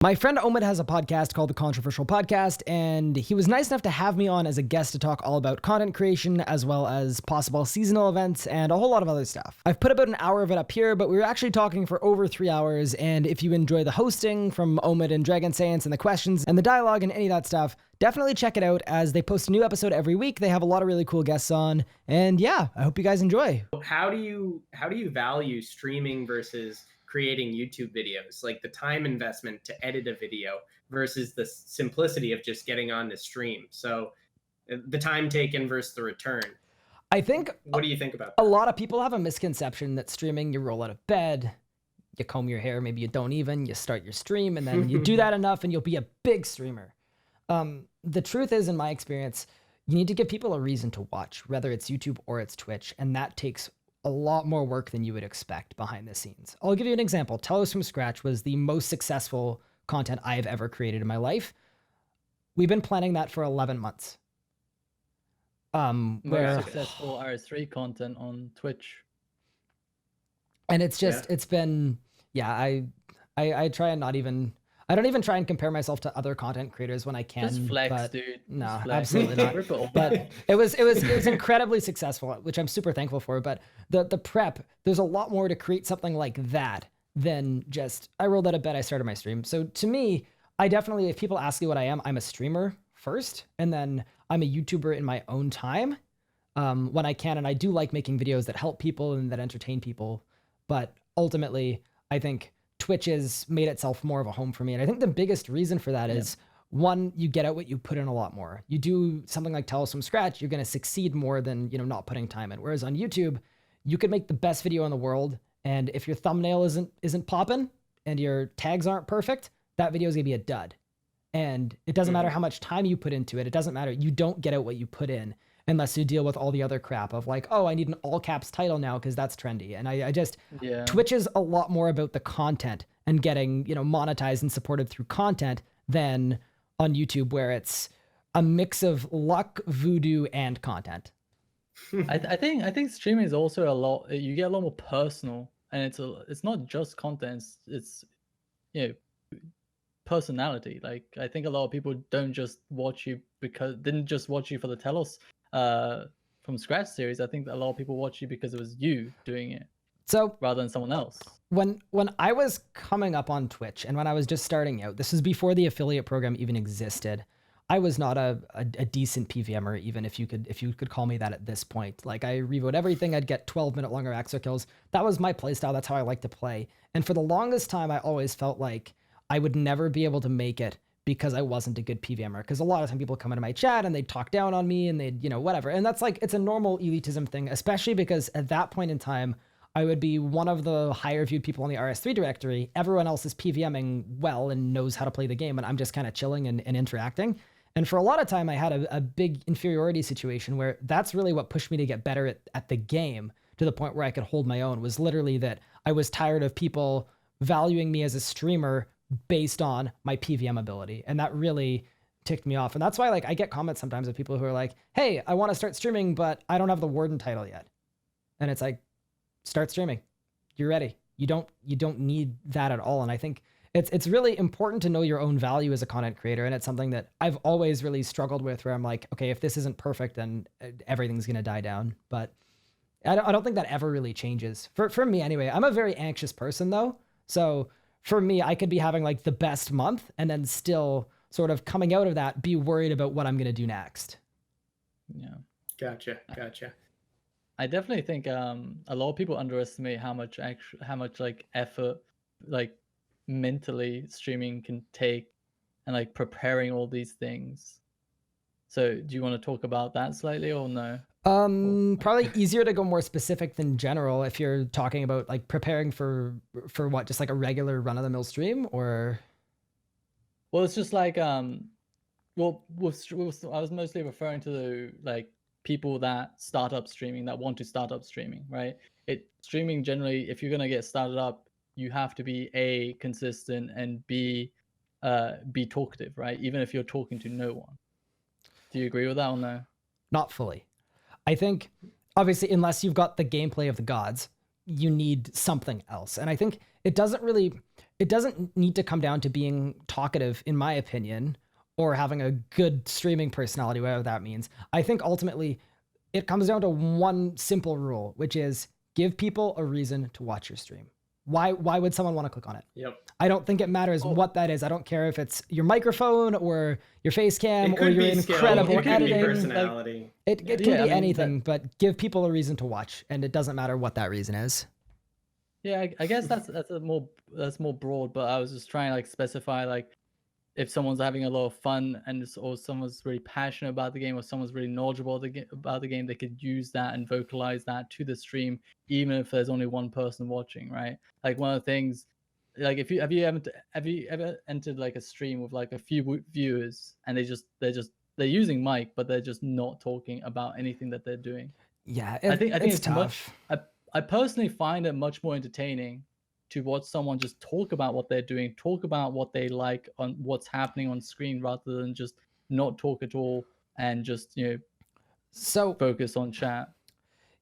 My friend Omid has a podcast called The Controversial Podcast, and he was nice enough to have me on as a guest to talk all about content creation, as well as possible seasonal events and a whole lot of other stuff. I've put about an hour of it up here, but we were actually talking for over 3 hours, and if you enjoy the hosting from Omid and Dragonseance and the questions and the dialogue and any of that stuff, definitely check it out as they post a new episode every week. They have a lot of really cool guests on, and yeah, I hope you guys enjoy. How do you value streaming versus creating YouTube videos, like the time investment to edit a video versus the simplicity of just getting on the stream? So the time taken versus the return. I think, what do you think about that? A lot of people have a misconception that streaming, you roll out of bed, you comb your hair, maybe you don't even, you start your stream, and then you do that enough and you'll be a big streamer. The truth is, in my experience, you need to give people a reason to watch, whether it's YouTube or it's Twitch, and that takes a lot more work than you would expect behind the scenes. I'll give you an example. Tell Us From Scratch was the most successful content I've ever created in my life. We've been planning that for 11 months. Most successful RS3 content on Twitch. And it's just, it's been, I try and not even, I don't even try and compare myself to other content creators when I can. Just flex, but dude. No, flex. absolutely not. But it was incredibly successful, which I'm super thankful for. But the prep, there's a lot more to create something like that than just, I rolled out of bed, I started my stream. So to me, I definitely, if people ask me what I am, I'm a streamer first, and then I'm a YouTuber in my own time when I can. And I do like making videos that help people and that entertain people. But ultimately, I think Twitch has made itself more of a home for me. And I think the biggest reason for that is, one, you get out what you put in a lot more. You do something like Tell Us From Scratch, you're going to succeed more than, not putting time in. Whereas on YouTube, you could make the best video in the world, and if your thumbnail isn't popping and your tags aren't perfect, that video is going to be a dud. And it doesn't matter how much time you put into it. It doesn't matter. You don't get out what you put in unless you deal with all the other crap of like, oh, I need an all caps title now because that's trendy. And I just, Twitch is a lot more about the content and getting, monetized and supported through content than on YouTube, where it's a mix of luck, voodoo, and content. I think streaming is also a lot, you get a lot more personal, and it's not just content, it's personality. Like, I think a lot of people didn't just watch you for the Tell Us From Scratch series. I think a lot of people watch you because it was you doing it, so rather than someone else. When I was coming up on Twitch and when I was just starting out, this was before the affiliate program even existed. I was not a decent Pvmer, even if you could call me that at this point. Like, I revote everything, I'd get 12-minute longer extra kills. That was my playstyle. That's how I like to play. And for the longest time, I always felt like I would never be able to make it because I wasn't a good Pvmer. Because a lot of time people come into my chat and they'd talk down on me and they'd, whatever. And that's like, it's a normal elitism thing, especially because at that point in time, I would be one of the higher viewed people on the RS3 directory. Everyone else is PVMing well and knows how to play the game, and I'm just kind of chilling and interacting. And for a lot of time, I had a big inferiority situation where that's really what pushed me to get better at the game, to the point where I could hold my own. Was literally that I was tired of people valuing me as a streamer based on my PVM ability. And that really ticked me off. And that's why, like, I get comments sometimes of people who are like, hey, I want to start streaming, but I don't have the warden title yet. And it's like, start streaming. You're ready. You don't need that at all. And I think it's really important to know your own value as a content creator. And it's something that I've always really struggled with, where I'm like, okay, if this isn't perfect, then everything's going to die down. But I don't think that ever really changes. For me anyway, I'm a very anxious person though. So for me, I could be having like the best month and then still sort of coming out of that, be worried about what I'm going to do next. Yeah. Gotcha. I definitely think a lot of people underestimate how much like effort, like mentally, streaming can take, and like preparing all these things. So do you want to talk about that slightly or no? Probably easier to go more specific than general if you're talking about like preparing for what, just like a regular run-of-the-mill stream, or? Well, it's just like I was mostly referring to the like people that want to start up streaming, right? Streaming generally, if you're gonna get started up, you have to be A, consistent, and B, be talkative, right? Even if you're talking to no one. Do you agree with that or no? Not fully. I think, obviously, unless you've got the gameplay of the gods, you need something else. And I think it doesn't really, it doesn't need to come down to being talkative, in my opinion, or having a good streaming personality, whatever that means. I think ultimately it comes down to one simple rule, which is give people a reason to watch your stream. Why would someone want to click on it? Yep. I don't think it matters what that is. I don't care if it's your microphone or your face cam or your incredible editing. Personality. It can be anything, but give people a reason to watch, and it doesn't matter what that reason is. Yeah, I guess that's more broad, but I was just trying to like specify like if someone's having a lot of fun or someone's really passionate about the game or someone's really knowledgeable about the game, they could use that and vocalize that to the stream, even if there's only one person watching, right? Like one of the things, like if you have you ever entered like a stream with like a few viewers and they're using mic, but they're just not talking about anything that they're doing. Yeah, I think it's tough. I personally find it much more entertaining to watch someone just talk about what they're doing, talk about what they like on what's happening on screen, rather than just not talk at all and just focus on chat.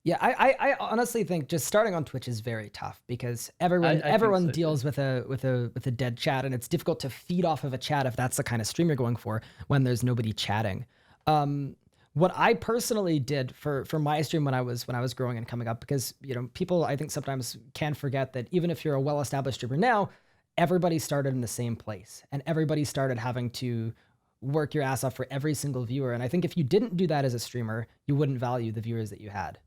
Yeah, I honestly think just starting on Twitch is very tough because everyone deals with a dead chat, and it's difficult to feed off of a chat if that's the kind of stream you're going for when there's nobody chatting. What I personally did for my stream when I was growing and coming up, because people I think sometimes can forget that even if you're a well-established streamer now, everybody started in the same place and everybody started having to work your ass off for every single viewer. And I think if you didn't do that as a streamer, you wouldn't value the viewers that you had.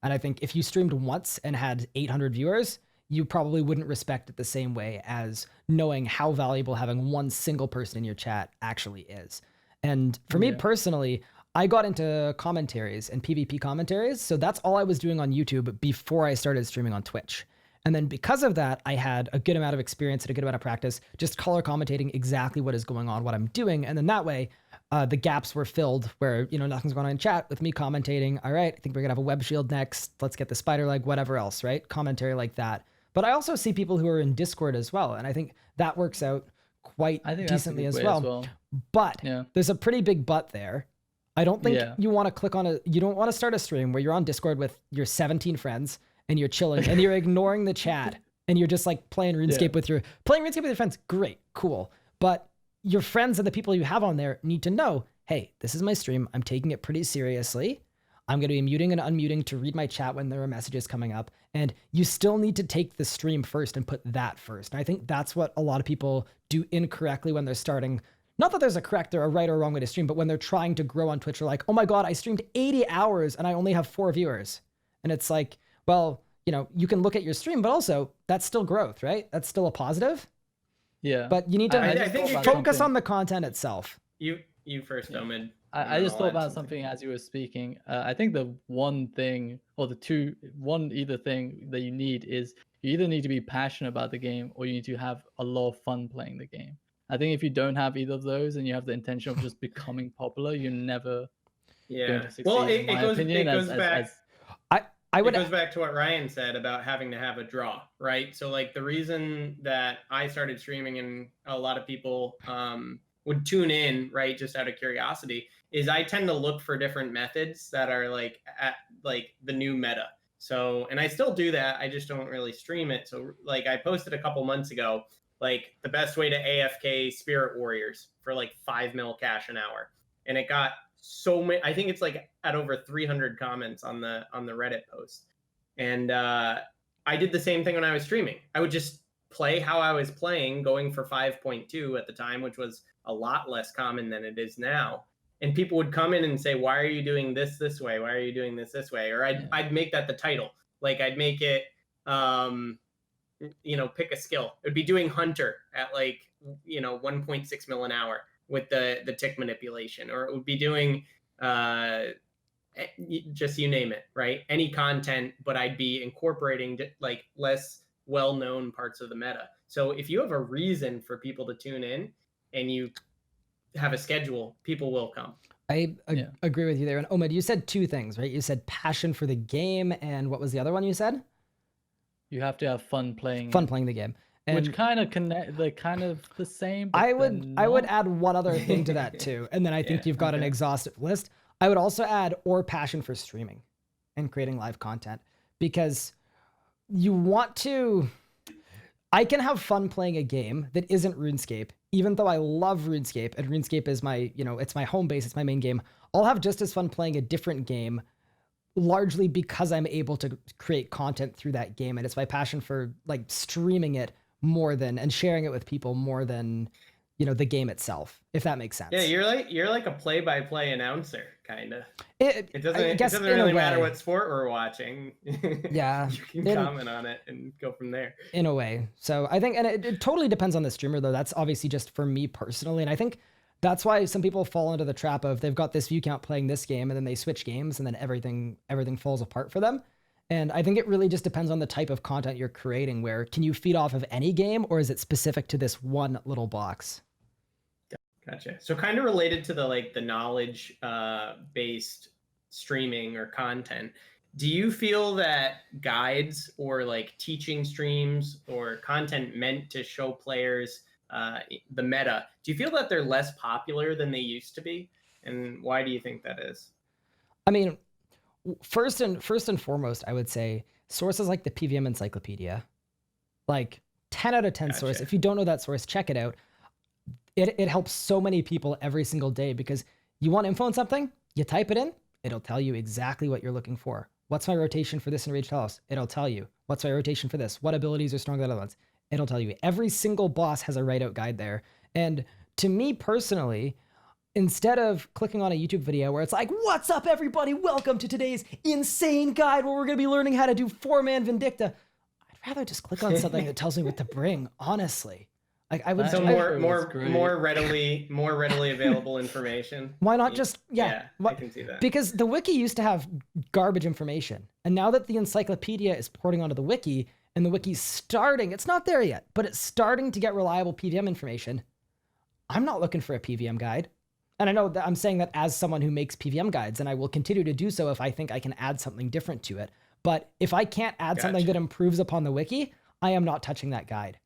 And I think if you streamed once and had 800 viewers, you probably wouldn't respect it the same way as knowing how valuable having one single person in your chat actually is. And for me personally, I got into commentaries and PvP commentaries. So that's all I was doing on YouTube before I started streaming on Twitch. And then because of that, I had a good amount of experience and a good amount of practice just color commentating exactly what is going on, what I'm doing. And then that way, the gaps were filled where, nothing's going on in chat with me commentating. All right, I think we're gonna have a web shield next. Let's get the spider leg, whatever else, right? Commentary like that. But I also see people who are in Discord as well. And I think that works out quite decently as well. But there's a pretty big but there. I don't think you want to click on you don't want to start a stream where you're on Discord with your 17 friends and you're chilling and you're ignoring the chat and you're just like playing RuneScape with your friends. Great, cool. But your friends and the people you have on there need to know, hey, this is my stream. I'm taking it pretty seriously. I'm going to be muting and unmuting to read my chat when there are messages coming up. And you still need to take the stream first and put that first. And I think that's what a lot of people do incorrectly when they're starting. Not that there's a correct or a right or wrong way to stream, but when they're trying to grow on Twitch, they're like, oh my God, I streamed 80 hours and I only have 4 viewers. And it's like, well, you can look at your stream, but also that's still growth, right? That's still a positive. Yeah. But you need to I think focus on the content itself. You first, Omid. I just thought about something as you were speaking. I think the one thing or either thing that you need is you either need to be passionate about the game or you need to have a lot of fun playing the game. I think if you don't have either of those and you have the intention of just becoming popular, you're never going to succeed. Well, it goes back to what Ryan said about having to have a draw, right? So like the reason that I started streaming and a lot of people would tune in, right, just out of curiosity, is I tend to look for different methods that are like at like the new meta. So, and I still do that. I just don't really stream it. So like I posted a couple months ago, like the best way to AFK Spirit Warriors for like 5 mil cash an hour. And it got so many, I think it's like at over 300 comments on the Reddit post. And I did the same thing when I was streaming. I would just play how I was playing, going for 5.2 at the time, which was a lot less common than it is now. And people would come in and say, why are you doing this way? Why are you doing this way? Or I'd make that the title. Like I'd make it, pick a skill. It would be doing Hunter at like, 1.6 mil an hour with the tick manipulation, or it would be doing just you name it, right? Any content, but I'd be incorporating like less well-known parts of the meta. So if you have a reason for people to tune in and you have a schedule, people will come. I agree with you there. And Omid, you said 2 things, right? You said passion for the game, and what was the other one you said? You have to have fun playing the game. And which kind of connect, they're kind of the same. I would add one other thing to that too. And then I think you've got an exhaustive list. I would also add or passion for streaming and creating live content, because you want to, I can have fun playing a game that isn't RuneScape, even though I love RuneScape and RuneScape is my, it's my home base, it's my main game. I'll have just as fun playing a different game, largely because I'm able to create content through that game. And it's my passion for like streaming it more than, and sharing it with people more than, the game itself, if that makes sense. Yeah, you're like a play-by-play announcer, kind of. It doesn't really matter what sport we're watching. Yeah. You can comment on it and go from there. In a way. So I think, and it totally depends on the streamer though. That's obviously just for me personally. And I think that's why some people fall into the trap of they've got this view count playing this game and then they switch games and then everything falls apart for them. And I think it really just depends on the type of content you're creating, where can you feed off of any game or is it specific to this one little box? Gotcha. So kind of related to the knowledge based streaming or content, do you feel that guides or like teaching streams or content meant to show players the meta, do you feel that they're less popular than they used to be? And why do you think that is? I mean, first and foremost, I would say sources like the PVM Encyclopedia, like 10 out of 10 source. If you don't know that source, check it out. It helps so many people every single day, because you want info on something, you type it in, it'll tell you exactly what you're looking for. What's my rotation for this Enraged House? It'll tell you. What's my rotation for this? What abilities are stronger than other ones? It'll tell you. Every single boss has a write-out guide there. And to me personally, instead of clicking on a YouTube video where it's like, what's up everybody? Welcome to today's insane guide where we're going to be learning how to do 4-man Vindicta. I'd rather just click on something that tells me what to bring, honestly. Like I would more readily available information. Why not just I can see that. Because the wiki used to have garbage information, and now that the encyclopedia is porting onto the wiki and the wiki's starting, it's not there yet, but it's starting to get reliable PVM information. I'm not looking for a PVM guide. And I know that I'm saying that as someone who makes PVM guides, and I will continue to do so if I think I can add something different to it. But if I can't add something that improves upon the wiki, I am not touching that guide.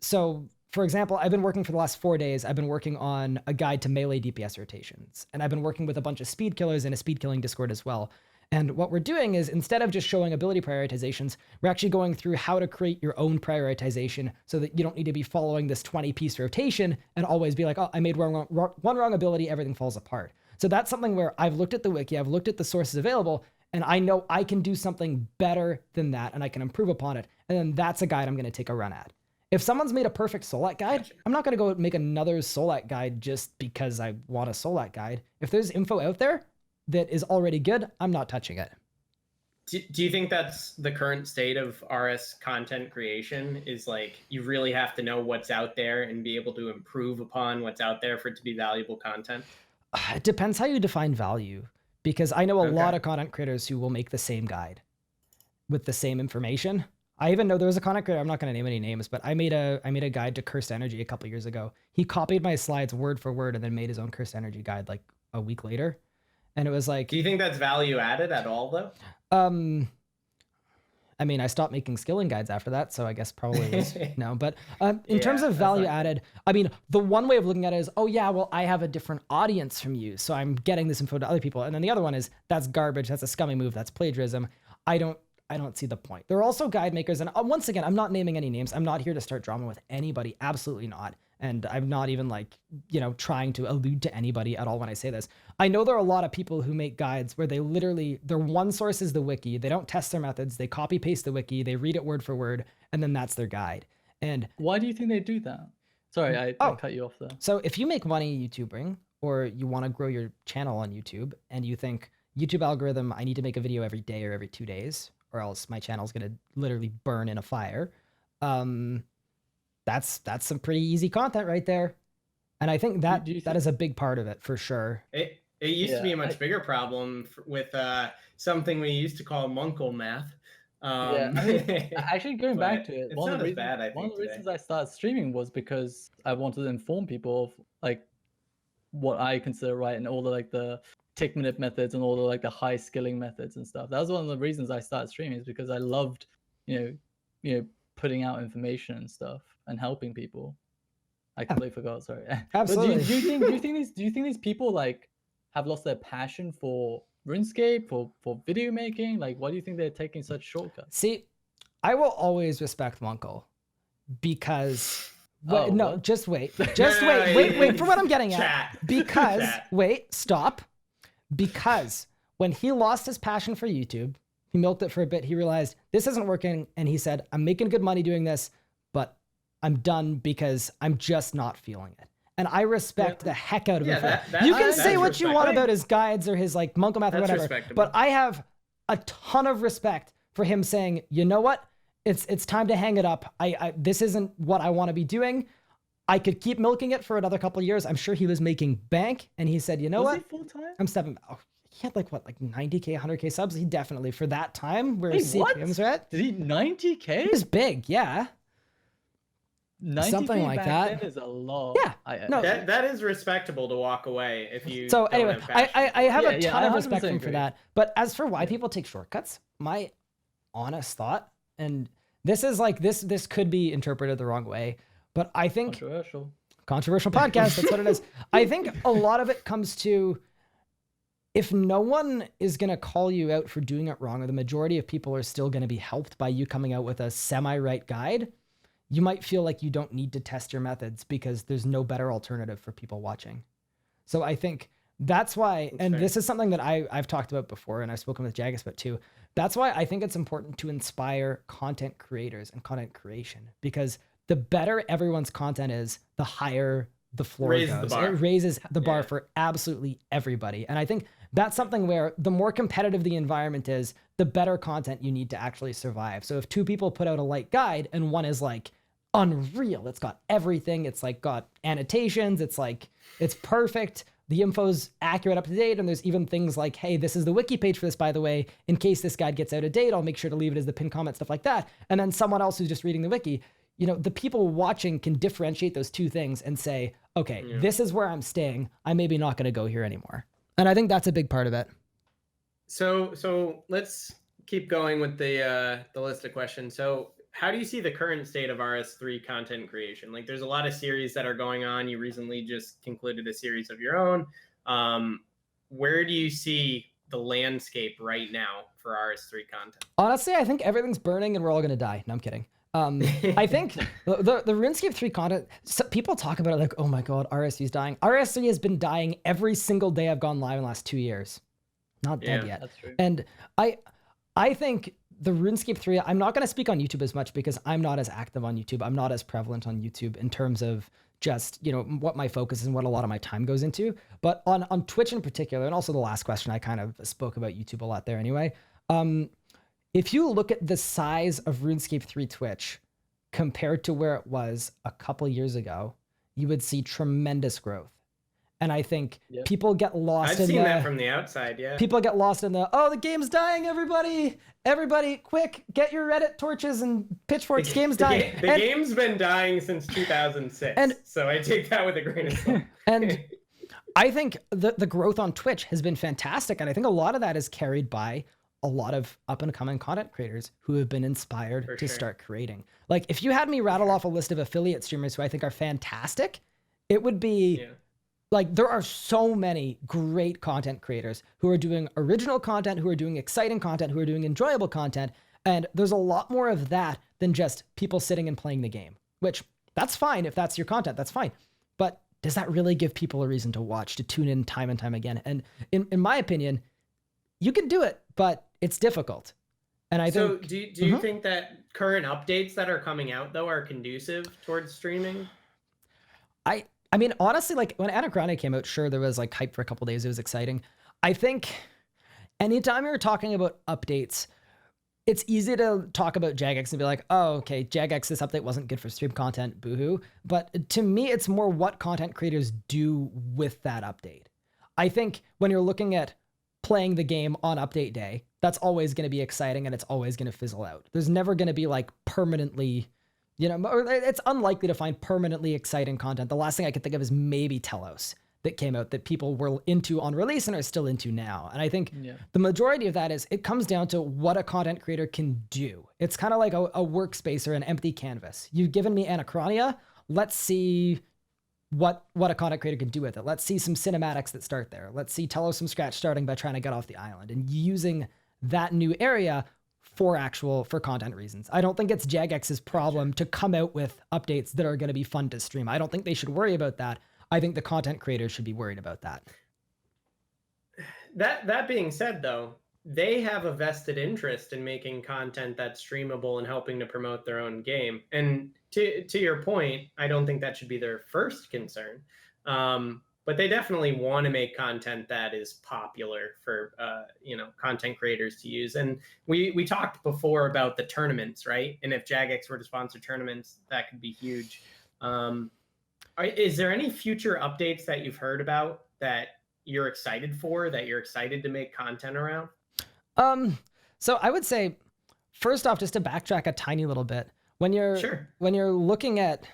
So for example, I've been working for the last 4 days. I've been working on a guide to melee DPS rotations, and I've been working with a bunch of speed killers in a speed killing Discord as well. And what we're doing is, instead of just showing ability prioritizations, we're actually going through how to create your own prioritization so that you don't need to be following this 20-piece rotation and always be like, oh, I made one wrong ability, everything falls apart. So that's something where I've looked at the wiki, I've looked at the sources available, and I know I can do something better than that, and I can improve upon it. And then that's a guide I'm going to take a run at. If someone's made a perfect Solat guide, I'm not going to go make another Solat guide just because I want a Solat guide. If there's info out there that is already good, I'm not touching it. Do you think that's the current state of RS content creation, is like you really have to know what's out there and be able to improve upon what's out there for it to be valuable content? It depends how you define value, because I know a lot of content creators who will make the same guide with the same information. I even know there was a content creator, I'm not going to name any names, but I made a guide to Cursed Energy a couple years ago. He copied my slides word for word and then made his own Cursed Energy guide like a week later. And it was like... Do you think that's value added at all, though? I mean, I stopped making skilling guides after that, so I guess probably was, no. But in terms of value added, I mean, the one way of looking at it is, oh yeah, well, I have a different audience from you, so I'm getting this info to other people. And then the other one is, that's garbage, that's a scummy move, that's plagiarism. I don't see the point. There are also guide makers, and once again, I'm not naming any names. I'm not here to start drama with anybody, absolutely not. And I'm not even like, trying to allude to anybody at all when I say this. I know there are a lot of people who make guides where they literally, their one source is the wiki. They don't test their methods. They copy paste the wiki. They read it word for word, and then that's their guide. And why do you think they do that? Sorry, I cut you off there. So if you make money YouTubing, or you want to grow your channel on YouTube, and you think YouTube algorithm, I need to make a video every day or every 2 days, or else my channel's going to literally burn in a fire. That's some pretty easy content right there. And I think that that is a big part of it for sure. It used to be a much bigger problem with something we used to call Munkle math. I mean, actually going back to it, one of the reasons I started streaming was because I wanted to inform people of like what I consider right and all the like the tick minute methods and all the like the high skilling methods and stuff. That was one of the reasons I started streaming, is because I loved, putting out information and stuff and helping people. I completely forgot. Sorry. Absolutely. Do you think these people like have lost their passion for RuneScape, for video making? Like, why do you think they're taking such shortcuts? See, I will always respect Monko. because Oh, no, what? just wait. No, Wait for what I'm getting at. Chat. Because Chat. wait, stop. Because when he lost his passion for YouTube, he milked it for a bit. He realized this isn't working, and he said, "I'm making good money doing this, but I'm done because I'm just not feeling it." And I respect the heck out of him for that. You can say what you want about his guides or his like Monko math or whatever, but I have a ton of respect for him saying, "You know what? It's time to hang it up. This isn't what I want to be doing. I could keep milking it for another couple of years." I'm sure he was making bank, and he said, "You know what? Was he full time? I'm stepping." Oh, he had like 90K, 100K subs. He definitely, for that time where Wait, CPMs are at, Did he 90K? he was big. Yeah. 90K something like back that. then is a lot. Yeah. No. That is respectable to walk away if you. So don't anyway, have passion. I have a Yeah, ton I of respect 100% for him for agree. that. But as for why people take shortcuts, my honest thought, and this is like this could be interpreted the wrong way, but I think controversial podcast, that's what it is. I think a lot of it comes to, if no one is going to call you out for doing it wrong, or the majority of people are still going to be helped by you coming out with a semi-right guide, you might feel like you don't need to test your methods because there's no better alternative for people watching. So I think that's why, and this is something that I've talked about before, and I've spoken with Jagex about too. That's why I think it's important to inspire content creators and content creation, because the better everyone's content is, the higher the floor goes. It raises the bar for absolutely everybody. And I think that's something where the more competitive the environment is, the better content you need to actually survive. So if two people put out a light guide and one is like unreal, it's got everything, it's like got annotations, it's like, it's perfect, the info's accurate, up to date, and there's even things like, hey, this is the wiki page for this, by the way, in case this guide gets out of date, I'll make sure to leave it as the pinned comment, stuff like that. And then someone else who's just reading the wiki, you know, the people watching can differentiate those two things and say, okay, this is where I'm staying. I'm maybe not going to go here anymore. And I think that's a big part of it. So let's keep going with the list of questions. So how do you see the current state of RS3 content creation? Like, there's a lot of series that are going on. You recently just concluded a series of your own. Where do you see the landscape right now for RS3 content? Honestly, I think everything's burning and we're all going to die. No, I'm kidding. I think the RuneScape 3 content, people talk about it like, oh my God, RS3 is dying. RS3 has been dying every single day I've gone live in the last 2 years. Not dead yet. That's true. And I think the RuneScape 3, I'm not going to speak on YouTube as much because I'm not as active on YouTube. I'm not as prevalent on YouTube in terms of just, you know, what my focus is and what a lot of my time goes into. But on Twitch in particular, and also the last question, I kind of spoke about YouTube a lot there anyway. If you look at the size of RuneScape 3 Twitch compared to where it was a couple years ago, you would see tremendous growth. And I think people get lost I've in seen that from the outside, People get lost in the game's dying, everybody, quick, get your Reddit torches and pitchforks, game's dying. The game's been dying since 2006, so I take that with a grain of salt. And I think the growth on Twitch has been fantastic, and I think a lot of that is carried by a lot of up-and-coming content creators who have been inspired to start creating. Like, if you had me rattle off a list of affiliate streamers who I think are fantastic, it would be... Like, there are so many great content creators who are doing original content, who are doing exciting content, who are doing enjoyable content. And there's a lot more of that than just people sitting and playing the game, which that's fine. If that's your content, that's fine. But does that really give people a reason to watch, to tune in time and time again? And in my opinion, you can do it, but it's difficult. And I think... So do you think that current updates that are coming out, though, are conducive towards streaming? I mean, honestly, like when Anachronic came out, sure, there was like hype for a couple days. It was exciting. I think anytime you're talking about updates, it's easy to talk about Jagex and be like, oh, okay, Jagex, this update wasn't good for stream content, boohoo. But to me, it's more what content creators do with that update. I think when you're looking at playing the game on update day, that's always going to be exciting and it's always going to fizzle out. There's never going to be like permanently... You know, it's unlikely to find permanently exciting content. The last thing I could think of is maybe Telos that came out that people were into on release and are still into now. And I think the majority of that is it comes down to what a content creator can do. It's kind of like a workspace or an empty canvas. You've given me Anachronia. Let's see what a content creator can do with it. Let's see some cinematics that start there. Let's see Telos from scratch starting by trying to get off the island and using that new area for content reasons. I don't think it's Jagex's problem to come out with updates that are going to be fun to stream. I don't think they should worry about that. I think the content creators should be worried about that. That being said, though, they have a vested interest in making content that's streamable and helping to promote their own game. And to your point, I don't think that should be their first concern. But they definitely want to make content that is popular for content creators to use. And we talked before about the tournaments, right? And if Jagex were to sponsor tournaments, that could be huge. Is there any future updates that you've heard about that you're excited for, that you're excited to make content around? So I would say, first off, just to backtrack a tiny little bit, when you're looking at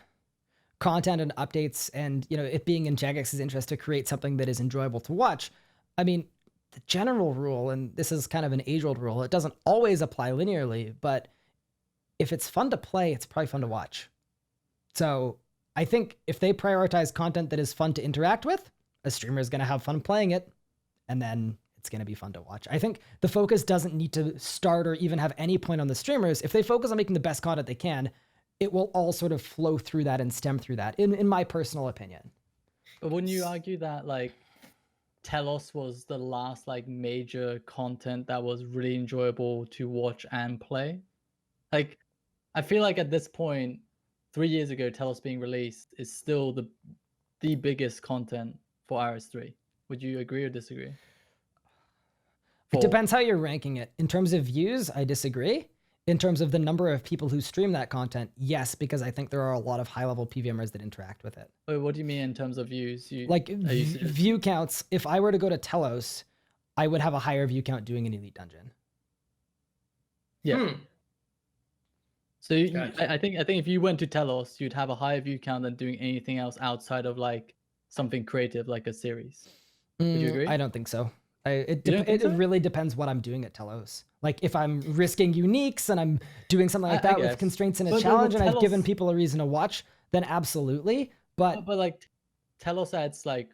content and updates and, it being in Jagex's interest to create something that is enjoyable to watch, I mean, the general rule, and this is kind of an age-old rule, it doesn't always apply linearly, but if it's fun to play, it's probably fun to watch. So I think if they prioritize content that is fun to interact with, a streamer is going to have fun playing it, and then it's going to be fun to watch. I think the focus doesn't need to start or even have any point on the streamers. If they focus on making the best content they can, it will all sort of flow through that and stem through that, in my personal opinion. But wouldn't you argue that, like, Telos was the last, like, major content that was really enjoyable to watch and play? Like, I feel like at this point, 3 years ago, Telos being released is still the biggest content for RS3. Would you agree or disagree? It depends how you're ranking it. In terms of views, I disagree. In terms of the number of people who stream that content, yes, because I think there are a lot of high-level PVMers that interact with it. Wait, what do you mean in terms of views? View counts. If I were to go to Telos, I would have a higher view count doing an Elite Dungeon. Yeah. So Gotcha. I think if you went to Telos, you'd have a higher view count than doing anything else outside of, like, something creative like a series. Would you agree? I don't think so. It so? really depends what I'm doing at Telos. Like, if I'm risking uniques and I'm doing something like that with constraints and a challenge, and I've given people a reason to watch, then absolutely. But like, Telos adds, like,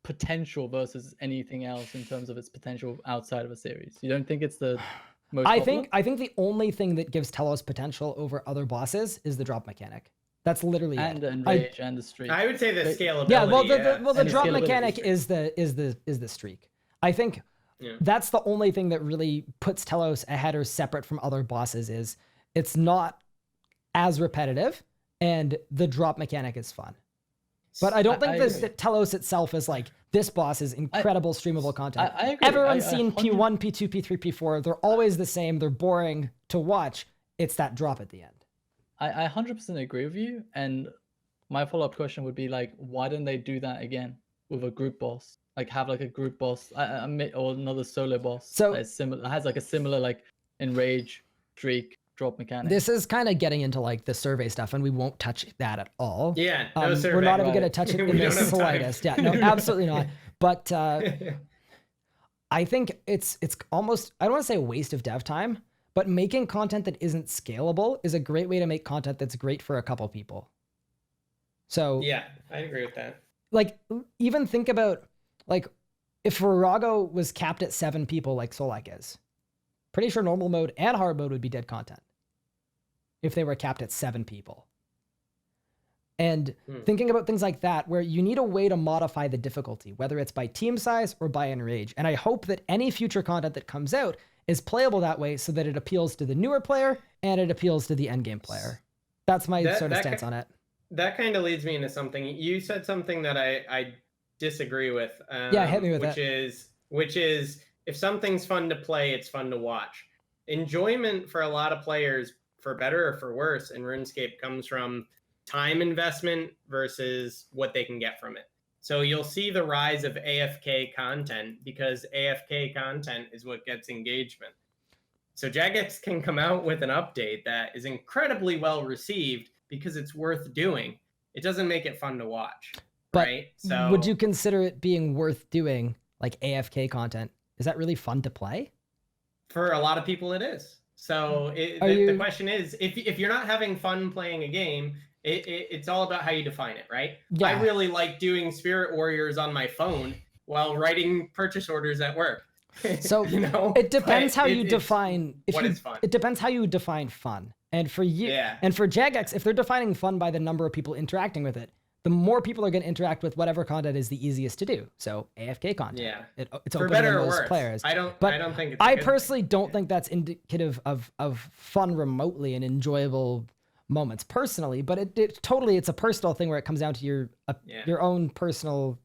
potential versus anything else in terms of its potential outside of a series. You don't think it's the most popular? I think the only thing that gives Telos potential over other bosses is the drop mechanic. That's literally and the enrage and the streak. I would say the scalability. Yeah, the drop mechanic is the streak. I think that's the only thing that really puts Telos ahead or separate from other bosses. Is it's not as repetitive, and the drop mechanic is fun. But I don't think that Telos itself is like, this boss is incredible streamable content. I agree. Everyone's seen P1, P2, P3, P4. They're always the same. They're boring to watch. It's that drop at the end. I 100% agree with you. And my follow-up question would be, like, why didn't they do that again with a group boss? Like, have like a group boss or another solo boss that is similar, has like a similar, like, enrage, streak, drop mechanic. This is kind of getting into, like, the survey stuff, and we won't touch that at all. Yeah, no survey. We're not even going to touch it in the slightest. Yeah, no, absolutely not. But I think it's almost, I don't want to say a waste of dev time, but making content that isn't scalable is a great way to make content that's great for a couple people. So yeah, I agree with that. Like, even think about, like, if Virago was capped at 7 people like Solak is, pretty sure normal mode and hard mode would be dead content if they were capped at 7 people. And thinking about things like that, where you need a way to modify the difficulty, whether it's by team size or by enrage. And I hope that any future content that comes out is playable that way, so that it appeals to the newer player and it appeals to the endgame player. That's my sort of stance on it. That kind of leads me into something. You said something that I disagree with. Yeah, hit me with which is if something's fun to play, it's fun to watch. Enjoyment for a lot of players, for better or for worse, in RuneScape comes from time investment versus what they can get from it. So you'll see the rise of AFK content, because AFK content is what gets engagement. So Jagex can come out with an update that is incredibly well received because it's worth doing. It doesn't make it fun to watch. But right? So would you consider it being worth doing, like AFK content? Is that really fun to play? For a lot of people, it is. So the question is, if you're not having fun playing a game, it's all about how you define it, right? Yeah. I really like doing Spirit Warriors on my phone while writing purchase orders at work. So You know, it depends but how you it's- define. what is fun? It depends how you define fun. And for you, Yeah. and for Jagex, if they're defining fun by the number of people interacting with it, the more people are going to interact with whatever content is the easiest to do. So AFK content. Yeah. It's For open better to or most worse. players. I don't But think it's a I good personally thing. don't think that's indicative of fun remotely and enjoyable moments personally. But it's a personal thing where it comes down to your own personal,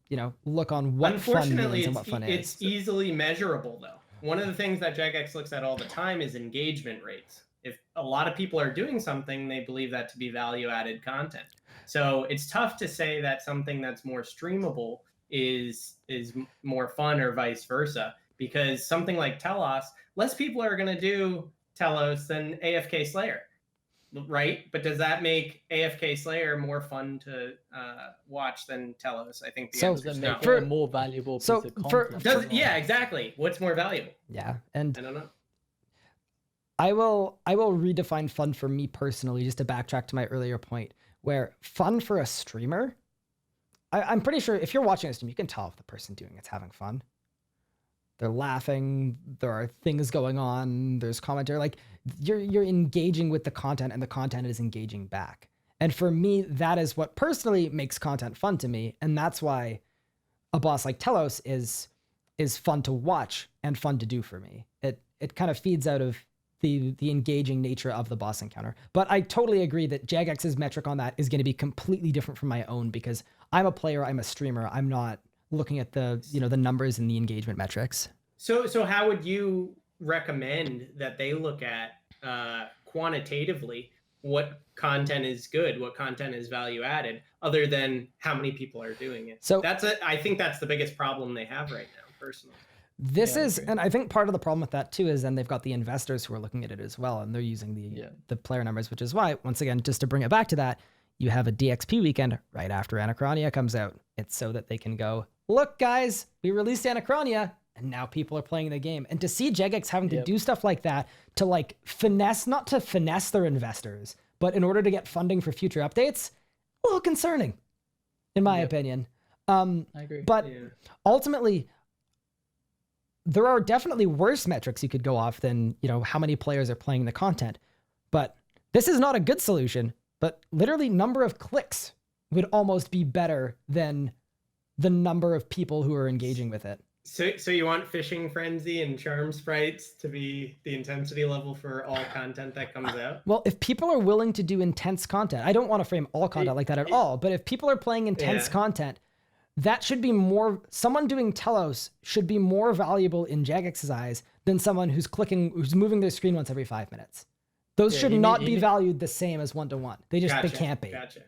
look on what fun Unfortunately, means and what fun it's is. easily measurable though. One of the things that Jagex looks at all the time is engagement rates. If a lot of people are doing something, they believe that to be value-added content. So it's tough to say that something that's more streamable is more fun or vice versa, because something like Telos, less people are going to do Telos than AFK Slayer, right? But does that make AFK Slayer more fun to watch than Telos? I think the So, answer Does is that no. make it a more valuable piece of content? Yeah, exactly. What's more valuable? Yeah, and I don't know. I will redefine fun for me personally, just to backtrack to my earlier point, where fun for a streamer, I'm pretty sure if you're watching a stream, you can tell if the person doing it's having fun. They're laughing, there are things going on, there's commentary, like you're engaging with the content and the content is engaging back. And for me, that is what personally makes content fun to me. And that's why a boss like Telos is fun to watch and fun to do for me. It kind of feeds out of the engaging nature of the boss encounter. But I totally agree that Jagex's metric on that is going to be completely different from my own, because I'm a player, I'm a streamer. I'm not looking at the numbers and the engagement metrics. So how would you recommend that they look at quantitatively what content is good, what content is value added, other than how many people are doing it? So I think that's the biggest problem they have right now, personally. And I think part of the problem with that too is then they've got the investors who are looking at it as well, and they're using the player numbers, which is why, once again, just to bring it back to that, you have a DXP weekend right after Anachronia comes out. It's so that they can go, look guys, we released Anachronia, and now people are playing the game. And to see Jagex having to do stuff like that to like not to finesse their investors, but in order to get funding for future updates, a little concerning, in my opinion. I agree. But ultimately, there are definitely worse metrics you could go off than, how many players are playing the content. But this is not a good solution, but literally number of clicks would almost be better than the number of people who are engaging with it. So you want Fishing Frenzy and Charm Sprites to be the intensity level for all content that comes out? Well, if people are willing to do intense content, I don't want to frame all content like that at all, but if people are playing intense content, that should be more, someone doing Telos should be more valuable in Jagex's eyes than someone who's moving their screen once every 5 minutes. Those should not be valued the same as one-to-one. They can't be. Gotcha.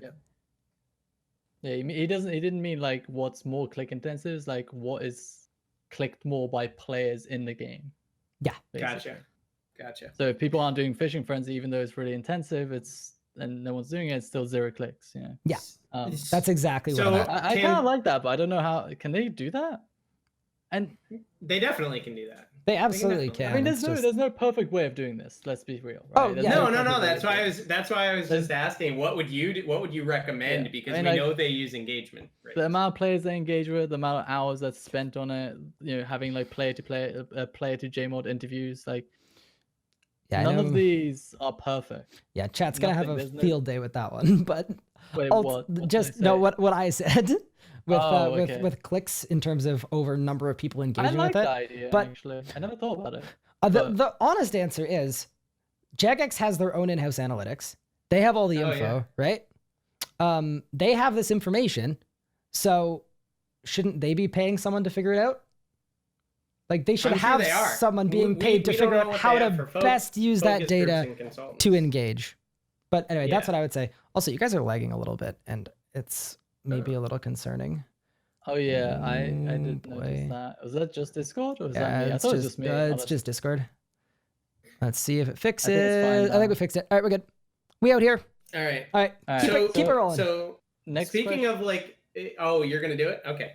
Yeah, he didn't mean like what's more click intensive, it's like what is clicked more by players in the game. Yeah. Basically. Gotcha. So if people aren't doing Fishing Frenzy, even though it's really intensive, and no one's doing it, it's still 0 clicks. Yeah. That's exactly what I kind of like that, but I don't know how can they do that. And they definitely can do that. They absolutely can. I mean, there's no perfect way of doing this. Let's be real. Right? No. That's why I was just asking. What would you recommend? Yeah. Because we know they use engagement. Right? The amount of players they engage with, the amount of hours that's spent on it, having like player to JMod interviews, like none of these are perfect. Yeah, chat's gonna have a field day with that one, but wait, what what I said. Okay. With clicks in terms of over number of people engaging with it. That idea, but actually, I never thought about it. The honest answer is, Jagex has their own in-house analytics. They have all the info, right? They have this information, so shouldn't they be paying someone to figure it out? Like they should have someone being paid to figure out how to best use that data to engage. But anyway, that's what I would say. Also, you guys are lagging a little bit, and it's maybe a little concerning. Oh yeah, I did notice that. Was that just Discord or was that me? I thought it was just me. It's just Discord. Let's see if it fixes. I think we fixed it. All right, we're good. We out here. All right. Keep it rolling. So speaking of like, you're gonna do it? Okay.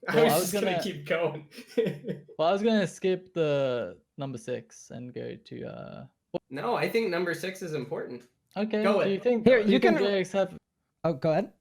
Well, I was just gonna keep going. Well, I was gonna skip the number 6 and go to. No, I think number 6 is important. Okay. Go do ahead. you think Here you can Jagex have? Oh, go ahead.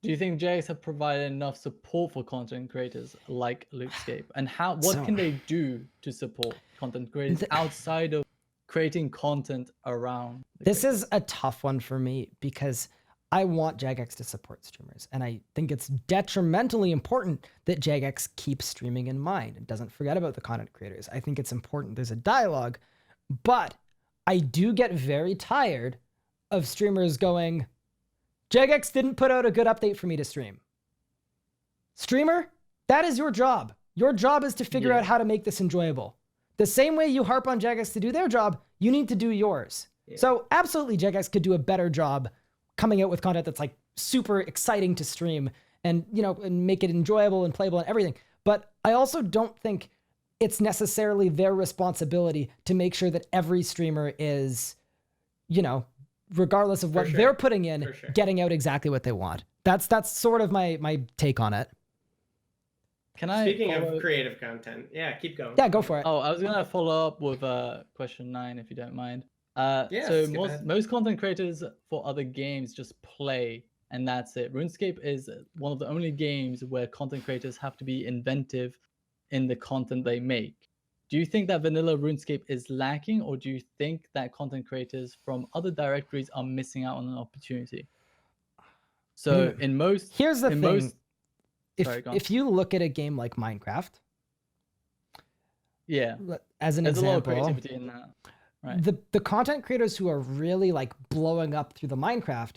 Do you think Jagex have provided enough support for content creators like Runescape? And what can they do to support content creators outside of creating content around the This creators? is a tough one for me because I want Jagex to support streamers. And I think it's detrimentally important that Jagex keeps streaming in mind and doesn't forget about the content creators. I think it's important there's a dialogue, but I do get very tired of streamers going, Jagex didn't put out a good update for me to stream. Streamer, that is your job. Your job is to figure out how to make this enjoyable. The same way you harp on Jagex to do their job, you need to do yours. Yeah. So absolutely Jagex could do a better job coming out with content that's like super exciting to stream and, you know, and make it enjoyable and playable and everything. But I also don't think it's necessarily their responsibility to make sure that every streamer is, you know, regardless of what they're putting in, getting out exactly what they want. That's sort of my take on it. Speaking of creative content, keep going. Yeah, go for it. Oh, I was gonna follow up with question 9 if you don't mind. So most content creators for other games just play and that's it. RuneScape is one of the only games where content creators have to be inventive in the content they make. Do you think that vanilla RuneScape is lacking, or do you think that content creators from other directories are missing out on an opportunity? So here's the thing. If you look at a game like Minecraft, as an there's example, a lot of creativity in that. Right. The content creators who are really like blowing up through the Minecraft,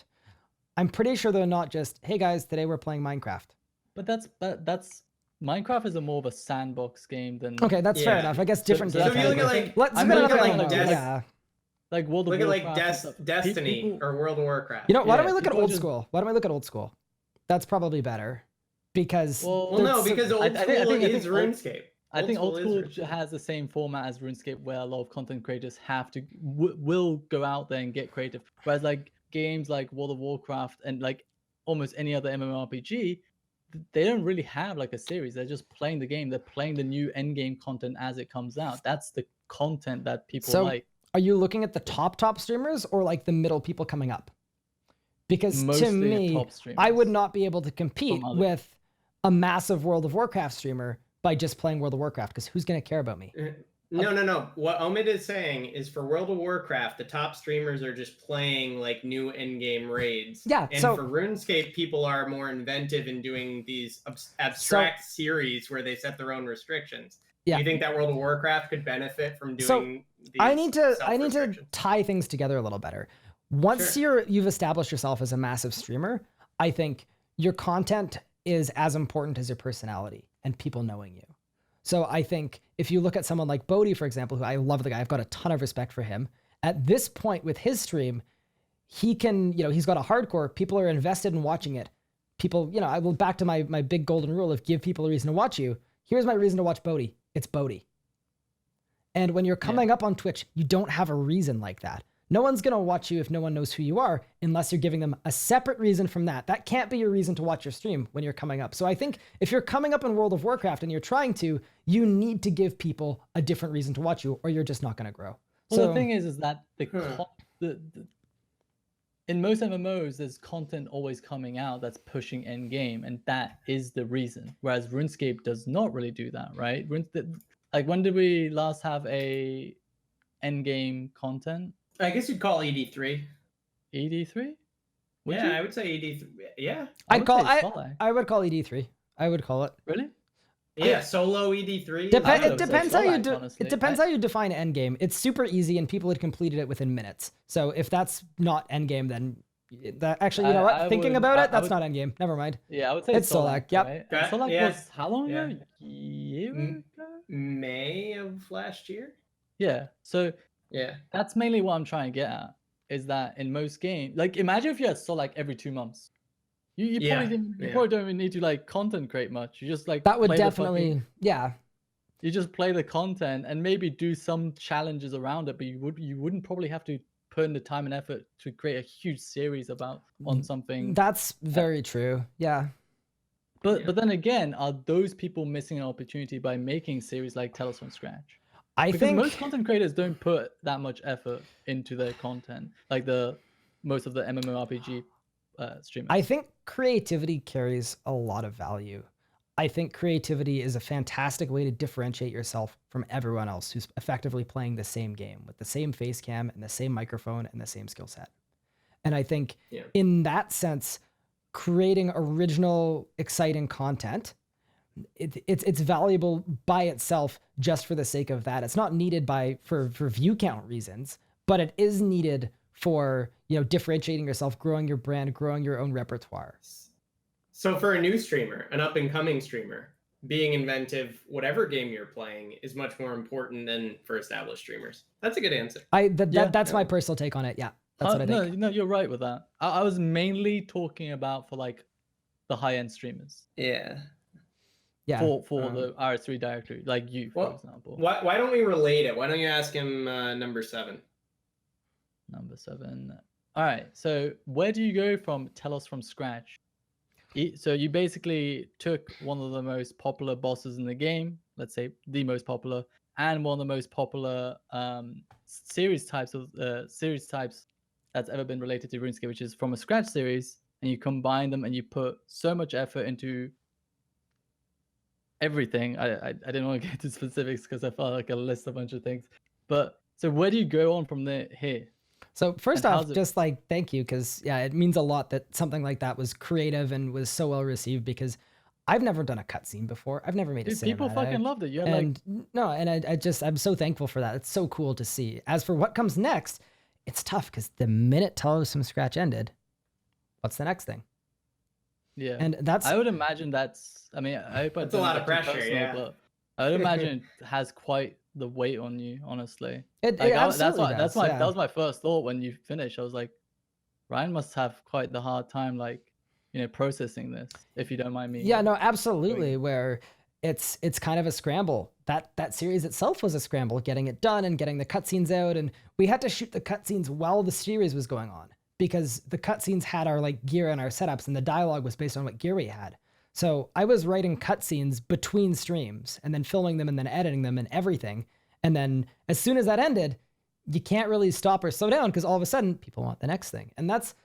I'm pretty sure they're not just, hey guys, today we're playing Minecraft. But that's Minecraft is more of a sandbox game than. Okay, that's fair enough. I guess different games. So if you look at like, like World of Warcraft, like Destiny or World of Warcraft. You know, why don't we look at old school? Why don't we look at old school? That's probably better, because because old school is RuneScape. I think old school has the same format as RuneScape, where a lot of content creators have to will go out there and get creative. Whereas like games like World of Warcraft and like almost any other MMORPG, they don't really have like a series. They're just playing the game. They're playing the new Endgame content as it comes out. That's the content that people like. Are you looking at the top streamers or like the middle people coming up? Because mostly to me, I would not be able to compete with a massive World of Warcraft streamer by just playing World of Warcraft, because who's going to care about me? No. What Omid is saying is for World of Warcraft, the top streamers are just playing like new in-game raids. Yeah. And for RuneScape, people are more inventive in doing these abstract series where they set their own restrictions. Yeah. Do you think that World of Warcraft could benefit from doing these I need to tie things together a little better. Once you've established yourself as a massive streamer, I think your content is as important as your personality and people knowing you. So I think if you look at someone like Bodhi, for example, who I love the guy, I've got a ton of respect for him. At this point with his stream, he can, you know, he's got a hardcore, people are invested in watching it. People, you know, I will back to my big golden rule of give people a reason to watch you. Here's my reason to watch Bodhi. It's Bodhi. And when you're coming up on Twitch, you don't have a reason like that. No one's going to watch you if no one knows who you are, unless you're giving them a separate reason from that. That can't be your reason to watch your stream when you're coming up. So I think if you're coming up in World of Warcraft and you're trying to, you need to give people a different reason to watch you, or you're just not going to grow. Well, the thing is that in most MMOs, there's content always coming out that's pushing endgame, and that is the reason. Whereas RuneScape does not really do that, right? Like, when did we last have a endgame content? I guess you'd call ED3. ED3? I would say ED3. Yeah. I would call ED3. I would call it. Really? Yeah, solo ED3. It depends how you it depends how you define endgame. It's super easy and people had completed it within minutes. So if that's not endgame, then actually, you know what? Thinking about it, that's not endgame. Never mind. Yeah, I would say it's Solak. Yep. Right? Solak was how long ago? A year ago? May of last year. Yeah. So yeah, that's mainly what I'm trying to get at. Is that in most games, like imagine if you had Solak every 2 months. You probably don't even need to like content create much. You just like that would definitely You just play the content and maybe do some challenges around it, but you wouldn't probably have to put in the time and effort to create a huge series on something. That's very true. Yeah. But then again, are those people missing an opportunity by making series like Tell Us from Scratch? I think most content creators don't put that much effort into their content, like most of the MMORPG streamers. I think creativity carries a lot of value. I think creativity is a fantastic way to differentiate yourself from everyone else who's effectively playing the same game with the same face cam and the same microphone and the same skill set. And I think in that sense, creating original, exciting content, it's valuable by itself just for the sake of that. It's not needed for view count reasons, but it is needed for, differentiating yourself, growing your brand, growing your own repertoire. So for a new streamer, an up and coming streamer, being inventive, whatever game you're playing, is much more important than for established streamers. That's a good answer. That's my personal take on it. Yeah, that's what I think. No, you're right with that. I was mainly talking about for like the high end streamers. Yeah. For the R3 directory, like you, for example. Why don't we relate it? Why don't you ask him number 7? Number 7. All right. So where do you go from tell us from scratch? So you basically took one of the most popular bosses in the game, let's say the most popular, and one of the most popular series types that's ever been related to RuneScape, which is from a scratch series, and you combine them and you put so much effort into everything. I didn't want to get into specifics because I felt like I list a bunch of things. But so where do you go on from here? So first off, just like, thank you. Cause it means a lot that something like that was creative and was so well received, because I've never done a cutscene before. I've never made a cinematic. People fucking loved it. I'm so thankful for that. It's so cool to see. As for what comes next, it's tough because the minute Tell Us from Scratch ended, what's the next thing? Yeah. And I would imagine I hope that's a lot of pressure, but I would imagine it has quite the weight on you, honestly. That was my first thought when you finished. I was like, Ryan must have quite the hard time, processing this, if you don't mind me. Yeah, no, absolutely. Where it's kind of a scramble. That series itself was a scramble, getting it done and getting the cutscenes out, and we had to shoot the cutscenes while the series was going on, because the cutscenes had our gear and our setups, and the dialogue was based on what gear we had. So I was writing cutscenes between streams and then filming them and then editing them and everything. And then as soon as that ended, you can't really stop or slow down, because all of a sudden people want the next thing. And that's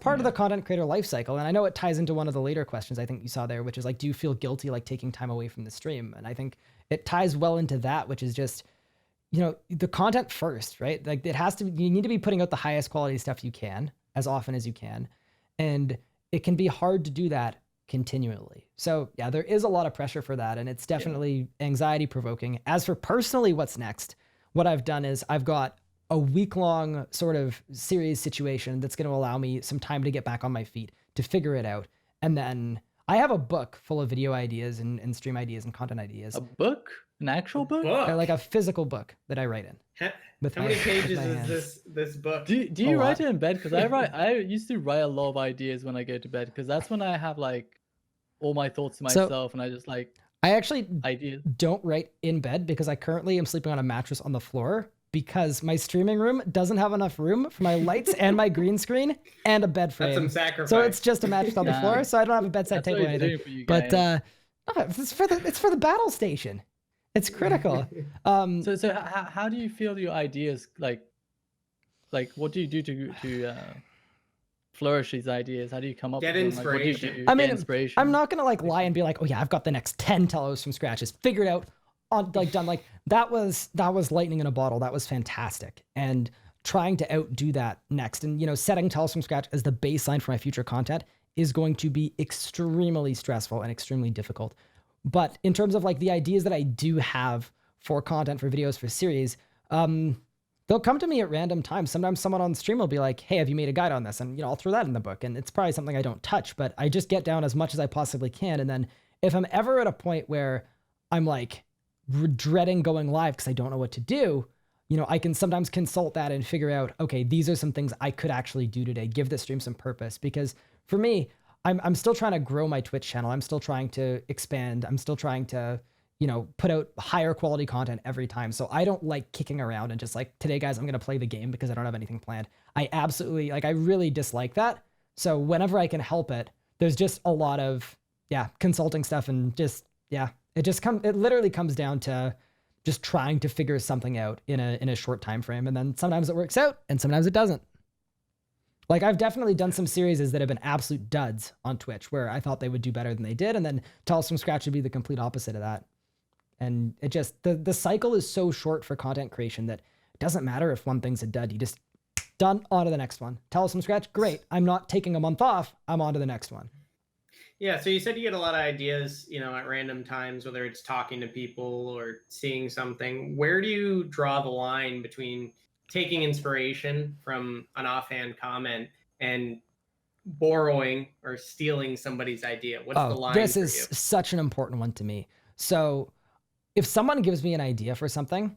part of the content creator life cycle. And I know it ties into one of the later questions I think you saw there, which is do you feel guilty taking time away from the stream? And I think it ties well into that, which is just, the content first, right? You need to be putting out the highest quality stuff you can as often as you can. And it can be hard to do that continually. So yeah, there is a lot of pressure for that, and it's definitely anxiety provoking. As for personally what's next, what I've done is I've got a week-long sort of series situation that's going to allow me some time to get back on my feet, to figure it out. And then I have a book full of video ideas and stream ideas and content ideas. A book? An actual book? Like a physical book that I write in. How many pages is this book? Do you write it in bed? Because I used to write a lot of ideas when I go to bed, because that's when I have all my thoughts to myself, and I just I actually don't write in bed, because I currently am sleeping on a mattress on the floor, because my streaming room doesn't have enough room for my lights and my green screen and a bed frame. That's some sacrifice. So it's just a mattress on the floor, so I don't have a bedside table or anything. But it's for the battle station. It's critical. So how do you feel your ideas like what do you do to flourish these ideas? How do you come up with inspiration? What do you do? I'm not gonna lie and be like, oh yeah, I've got the next 10 Tell Us from Scratch figured out, done. That was lightning in a bottle. That was fantastic. And trying to outdo that next, and setting Tell Us from Scratch as the baseline for my future content is going to be extremely stressful and extremely difficult. But in terms of the ideas that I do have for content, for videos, for series, they'll come to me at random times. Sometimes someone on stream will be like, hey, have you made a guide on this? And I'll throw that in the book. And it's probably something I don't touch, but I just get down as much as I possibly can. And then if I'm ever at a point where I'm dreading going live because I don't know what to do, I can sometimes consult that and figure out, okay, these are some things I could actually do today, give the stream some purpose. Because for me, I'm still trying to grow my Twitch channel. I'm still trying to expand. I'm still trying to, put out higher quality content every time. So I don't like kicking around and just today, guys, I'm going to play the game because I don't have anything planned. I absolutely, I really dislike that. So whenever I can help it, there's just a lot of, consulting stuff and just, it literally comes down to just trying to figure something out in a short time frame. And then sometimes it works out and sometimes it doesn't. Like I've definitely done some series that have been absolute duds on Twitch where I thought they would do better than they did. And then Tell Us From Scratch would be the complete opposite of that. And it just, the cycle is so short for content creation that it doesn't matter if one thing's a dud. You just done, on to the next one. Tell Us From Scratch, great. I'm not taking a month off. I'm on to the next one. Yeah, so you said you get a lot of ideas, you know, at random times, whether it's talking to people or seeing something. Where do you draw the line between taking inspiration from an offhand comment and borrowing or stealing somebody's idea? What's the line this for is you? such an important one to me. So if someone gives me an idea for something,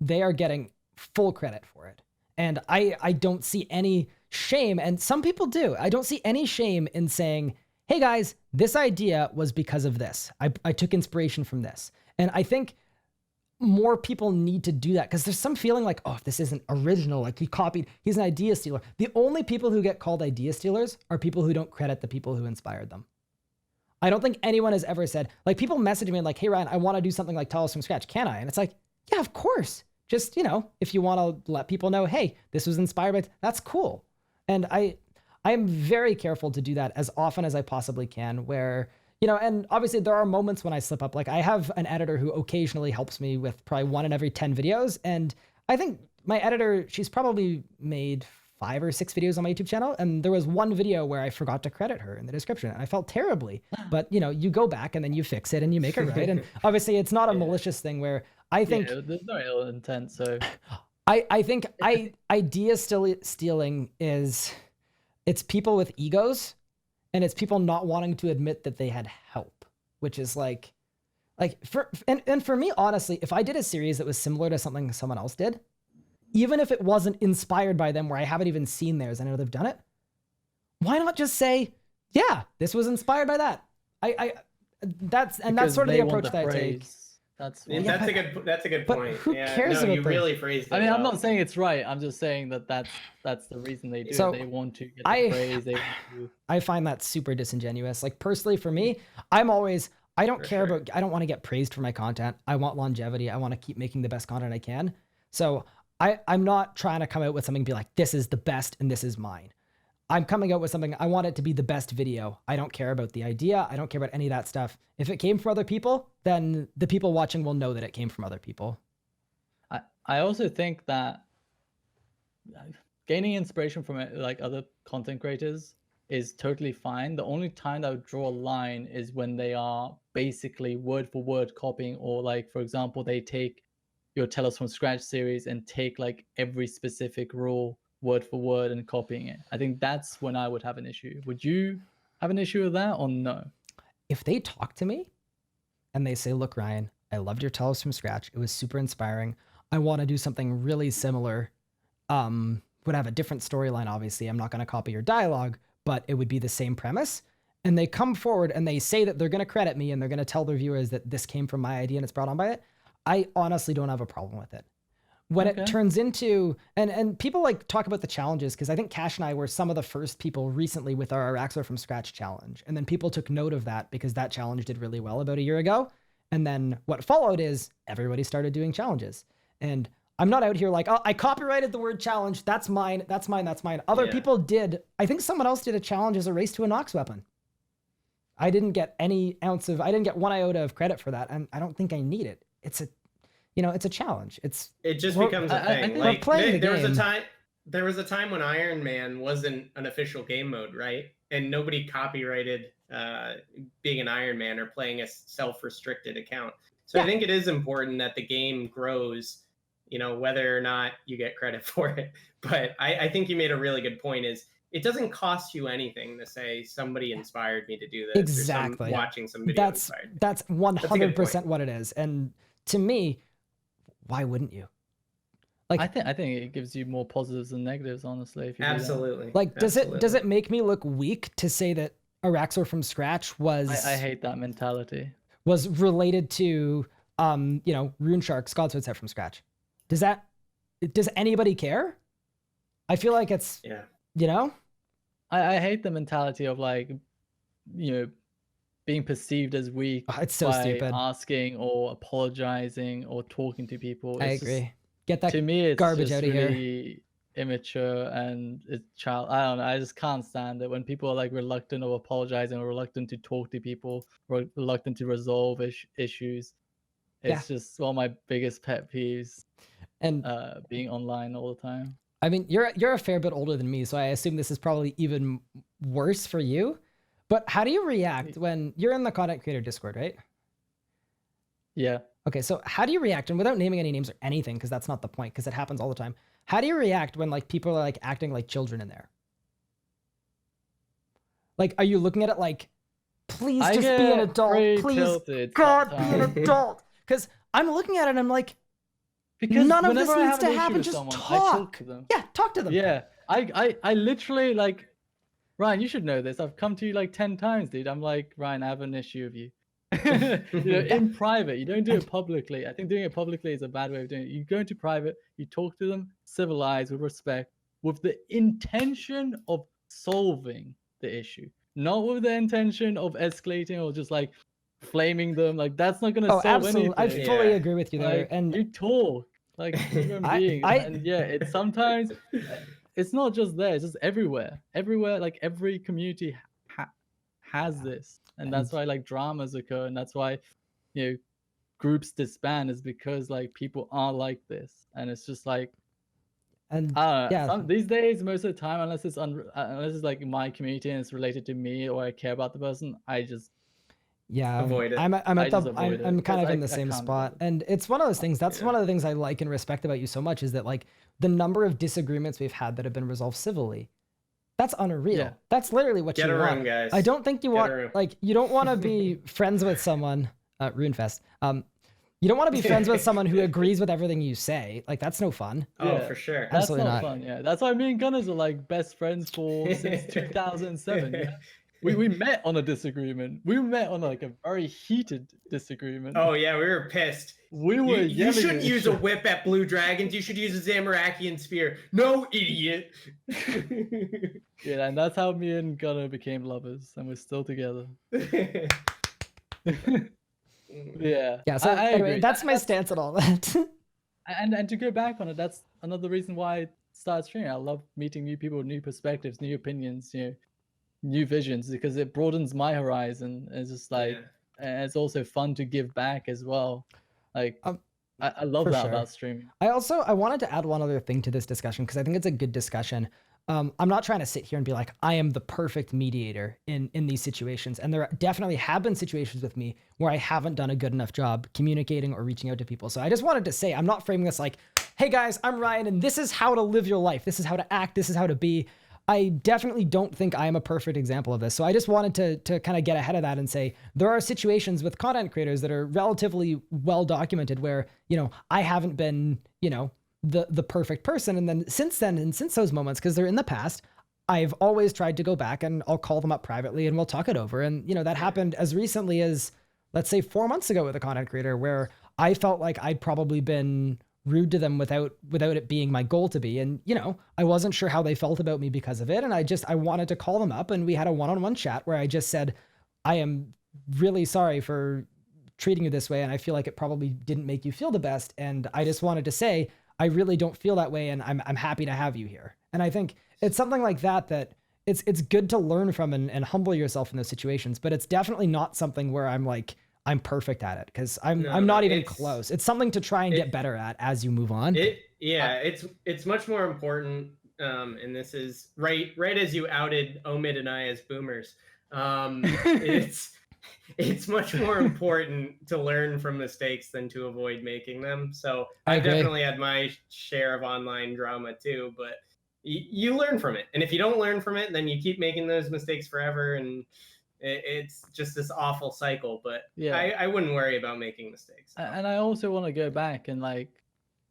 they are getting full credit for it. And I don't see any shame, and some people do. I don't see any shame in saying, hey guys, this idea was because of this. I took inspiration from this. And I think more people need to do that because there's some feeling like, oh, if this isn't original, like he copied, he's an idea stealer. The only people who get called idea stealers are people who don't credit the people who inspired them. I don't think anyone has ever said, like people message me like, hey Ryan, I want to do something like Tell Us From Scratch. Can I? And it's like, yeah, of course. Just, you know, if you want to let people know, hey, this was inspired by, that's cool. And I am very careful to do that as often as I possibly can where, you know, and obviously there are moments when I slip up. Like I have an editor who occasionally helps me with probably 1 in every 10 videos. And I think my editor, she's probably made 5 or 6 videos on my YouTube channel. And there was one video where I forgot to credit her in the description. And I felt terribly, but you know, you go back and then you fix it and you make it right. And obviously it's not a malicious thing where I think there's no ill intent. So I think idea stealing is, it's people with egos and it's people not wanting to admit that they had help, which is like for me, honestly, if I did a series that was similar to something someone else did, even if it wasn't inspired by them, where I haven't even seen theirs, I know they've done it. Why not just say, yeah, this was inspired by that? That's sort of the approach that I take. That's a good but point. Who cares about you really phrased it. I mean, well. I'm not saying it's right. I'm just saying that that's the reason they do So it. They want to get the praise. They want to... I find that super disingenuous. Like personally for me, I don't care about, I don't want to get praised for my content. I want longevity. I want to keep making the best content I can. So I'm not trying to come out with something and be like, this is the best and this is mine. I'm coming out with something, I want it to be the best video. I don't care about the idea. I don't care about any of that stuff. If it came from other people, then the people watching will know that it came from other people. I also think that gaining inspiration from like other content creators is totally fine. The only time that I would draw a line is when they are basically word for word copying, or like, for example, they take your Tell Us From Scratch series and take like every specific rule word for word and copying it. I think that's when I would have an issue. Would you have an issue with that or no? If they talk to me and they say, look, Ryan, I loved your Tell Us From Scratch. It was super inspiring. I want to do something really similar. Would have a different storyline, obviously. I'm not going to copy your dialogue, but it would be the same premise. And they come forward and they say that they're going to credit me and they're going to tell their viewers that this came from my idea and it's brought on by it. I honestly don't have a problem with it. When it turns into, and people like talk about the challenges, because I think Cash and I were some of the first people recently with our Araxor From Scratch challenge. And then people took note of that because that challenge did really well about a year ago. And then what followed is everybody started doing challenges. And I'm not out here like, oh, I copyrighted the word challenge. That's mine. That's mine. That's mine. Other people did. I think someone else did a challenge as a race to a Nox weapon. I didn't get I didn't get 1 iota of credit for that. And I don't think I need it. It's a challenge. It just becomes a thing. Like there was a time when Iron Man wasn't an official game mode, right? And nobody copyrighted being an Iron Man or playing a self-restricted account. So I think it is important that the game grows, you know, whether or not you get credit for it. But I think you made a really good point, is it doesn't cost you anything to say somebody inspired me to do this. Exactly. Or watching some video inspired me. That's 100% what it is. And to me, why wouldn't you? Like, I think it gives you more positives than negatives, honestly. If you absolutely. Like, does it make me look weak to say that Araxor From Scratch was? I hate that mentality. Was related to RuneShark's Godsword set from scratch. Does anybody care? I feel like it's I hate the mentality of like, you know, being perceived as weak. It's so stupid. Asking or apologizing or talking to people. I agree. Get that to me, it's garbage just out of really, here. immature and it's child. I don't know. I just can't stand it when people are like reluctant of apologizing or reluctant to talk to people or reluctant to resolve issues. Yeah. It's just one of my biggest pet peeves. And Being online all the time. I mean, you're a fair bit older than me, so I assume this is probably even worse for you. But how do you react when you're in the content creator Discord, right? Yeah. Okay, so how do you react, and without naming any names or anything, because that's not the point, because it happens all the time. How do you react when like people are like acting like children in there? Like, are you looking at it like, please just be an adult, please, God, be an adult? Because I'm looking at it and I'm like, because none of this needs to happen. Just talk. I talk to them. Yeah, talk to them. Yeah, I literally like, Ryan, you should know this. I've come to you like 10 times, dude. I'm like, Ryan, I have an issue with you. In private, you don't do it publicly. I think doing it publicly is a bad way of doing it. You go into private, you talk to them, civilized, with respect, with the intention of solving the issue, not with the intention of escalating or just like flaming them. Like that's not going to solve anything. I fully agree with you there. Like, and you talk like human beings, and yeah, it's sometimes it's not just there; it's just everywhere. Everywhere, like every community has this, and that's why like dramas occur, and that's why groups disband, is because like people are like this, and it's just like. And these days, most of the time, unless it's like my community and it's related to me or I care about the person, I just avoid it. I'm kind of in the same spot, and it's one of those things. That's one of the things I like and respect about you so much, is that like the number of disagreements we've had that have been resolved civilly. That's unreal. Yeah. That's literally what you want. Guys. I don't think you want like you don't want to be friends with someone. Runefest. You don't want to be friends with someone who agrees with everything you say. Like that's no fun. Oh, for sure. That's absolutely not fun. Yeah, that's why me and Gunners are like best friends since 2007. Yeah? We met on a disagreement. We met on like a very heated disagreement. Oh yeah, we were pissed. You shouldn't use a whip at blue dragons. You should use a Zamarakian spear. No, idiot. Yeah, and that's how me and Gunner became lovers, and we're still together. Yeah. So anyway, that's my stance on all that. and to go back on it, that's another reason why I started streaming. I love meeting new people, new perspectives, new opinions, new visions, because it broadens my horizon. It's just like, and it's also fun to give back as well. Like, I love that about streaming. I wanted to add one other thing to this discussion, because I think it's a good discussion. I'm not trying to sit here and be like, I am the perfect mediator in these situations. And there definitely have been situations with me where I haven't done a good enough job communicating or reaching out to people. So I just wanted to say, I'm not framing this like, hey guys, I'm Ryan, and this is how to live your life. This is how to act. This is how to be. I definitely don't think I am a perfect example of this. So I just wanted to kind of get ahead of that and say, there are situations with content creators that are relatively well documented where, I haven't been, the perfect person. And then since those moments, because they're in the past, I've always tried to go back and I'll call them up privately and we'll talk it over. And, that happened as recently as, let's say 4 months ago with a content creator, where I felt like I'd probably been rude to them without it being my goal to be. And, I wasn't sure how they felt about me because of it. And I wanted to call them up, and we had a one-on-one chat where I just said, I am really sorry for treating you this way. And I feel like it probably didn't make you feel the best. And I just wanted to say, I really don't feel that way, and I'm happy to have you here. And I think it's something like that it's good to learn from and humble yourself in those situations. But it's definitely not something where I'm like, I'm perfect at it, because I'm not even close. It's something to try and get better at as you move on. It's much more important, and this is right as you outed Omid and I as boomers. It's much more important to learn from mistakes than to avoid making them. So I definitely had my share of online drama too, but you learn from it. And if you don't learn from it, then you keep making those mistakes forever, and it's just this awful cycle. But I wouldn't worry about making mistakes. And I also want to go back and like,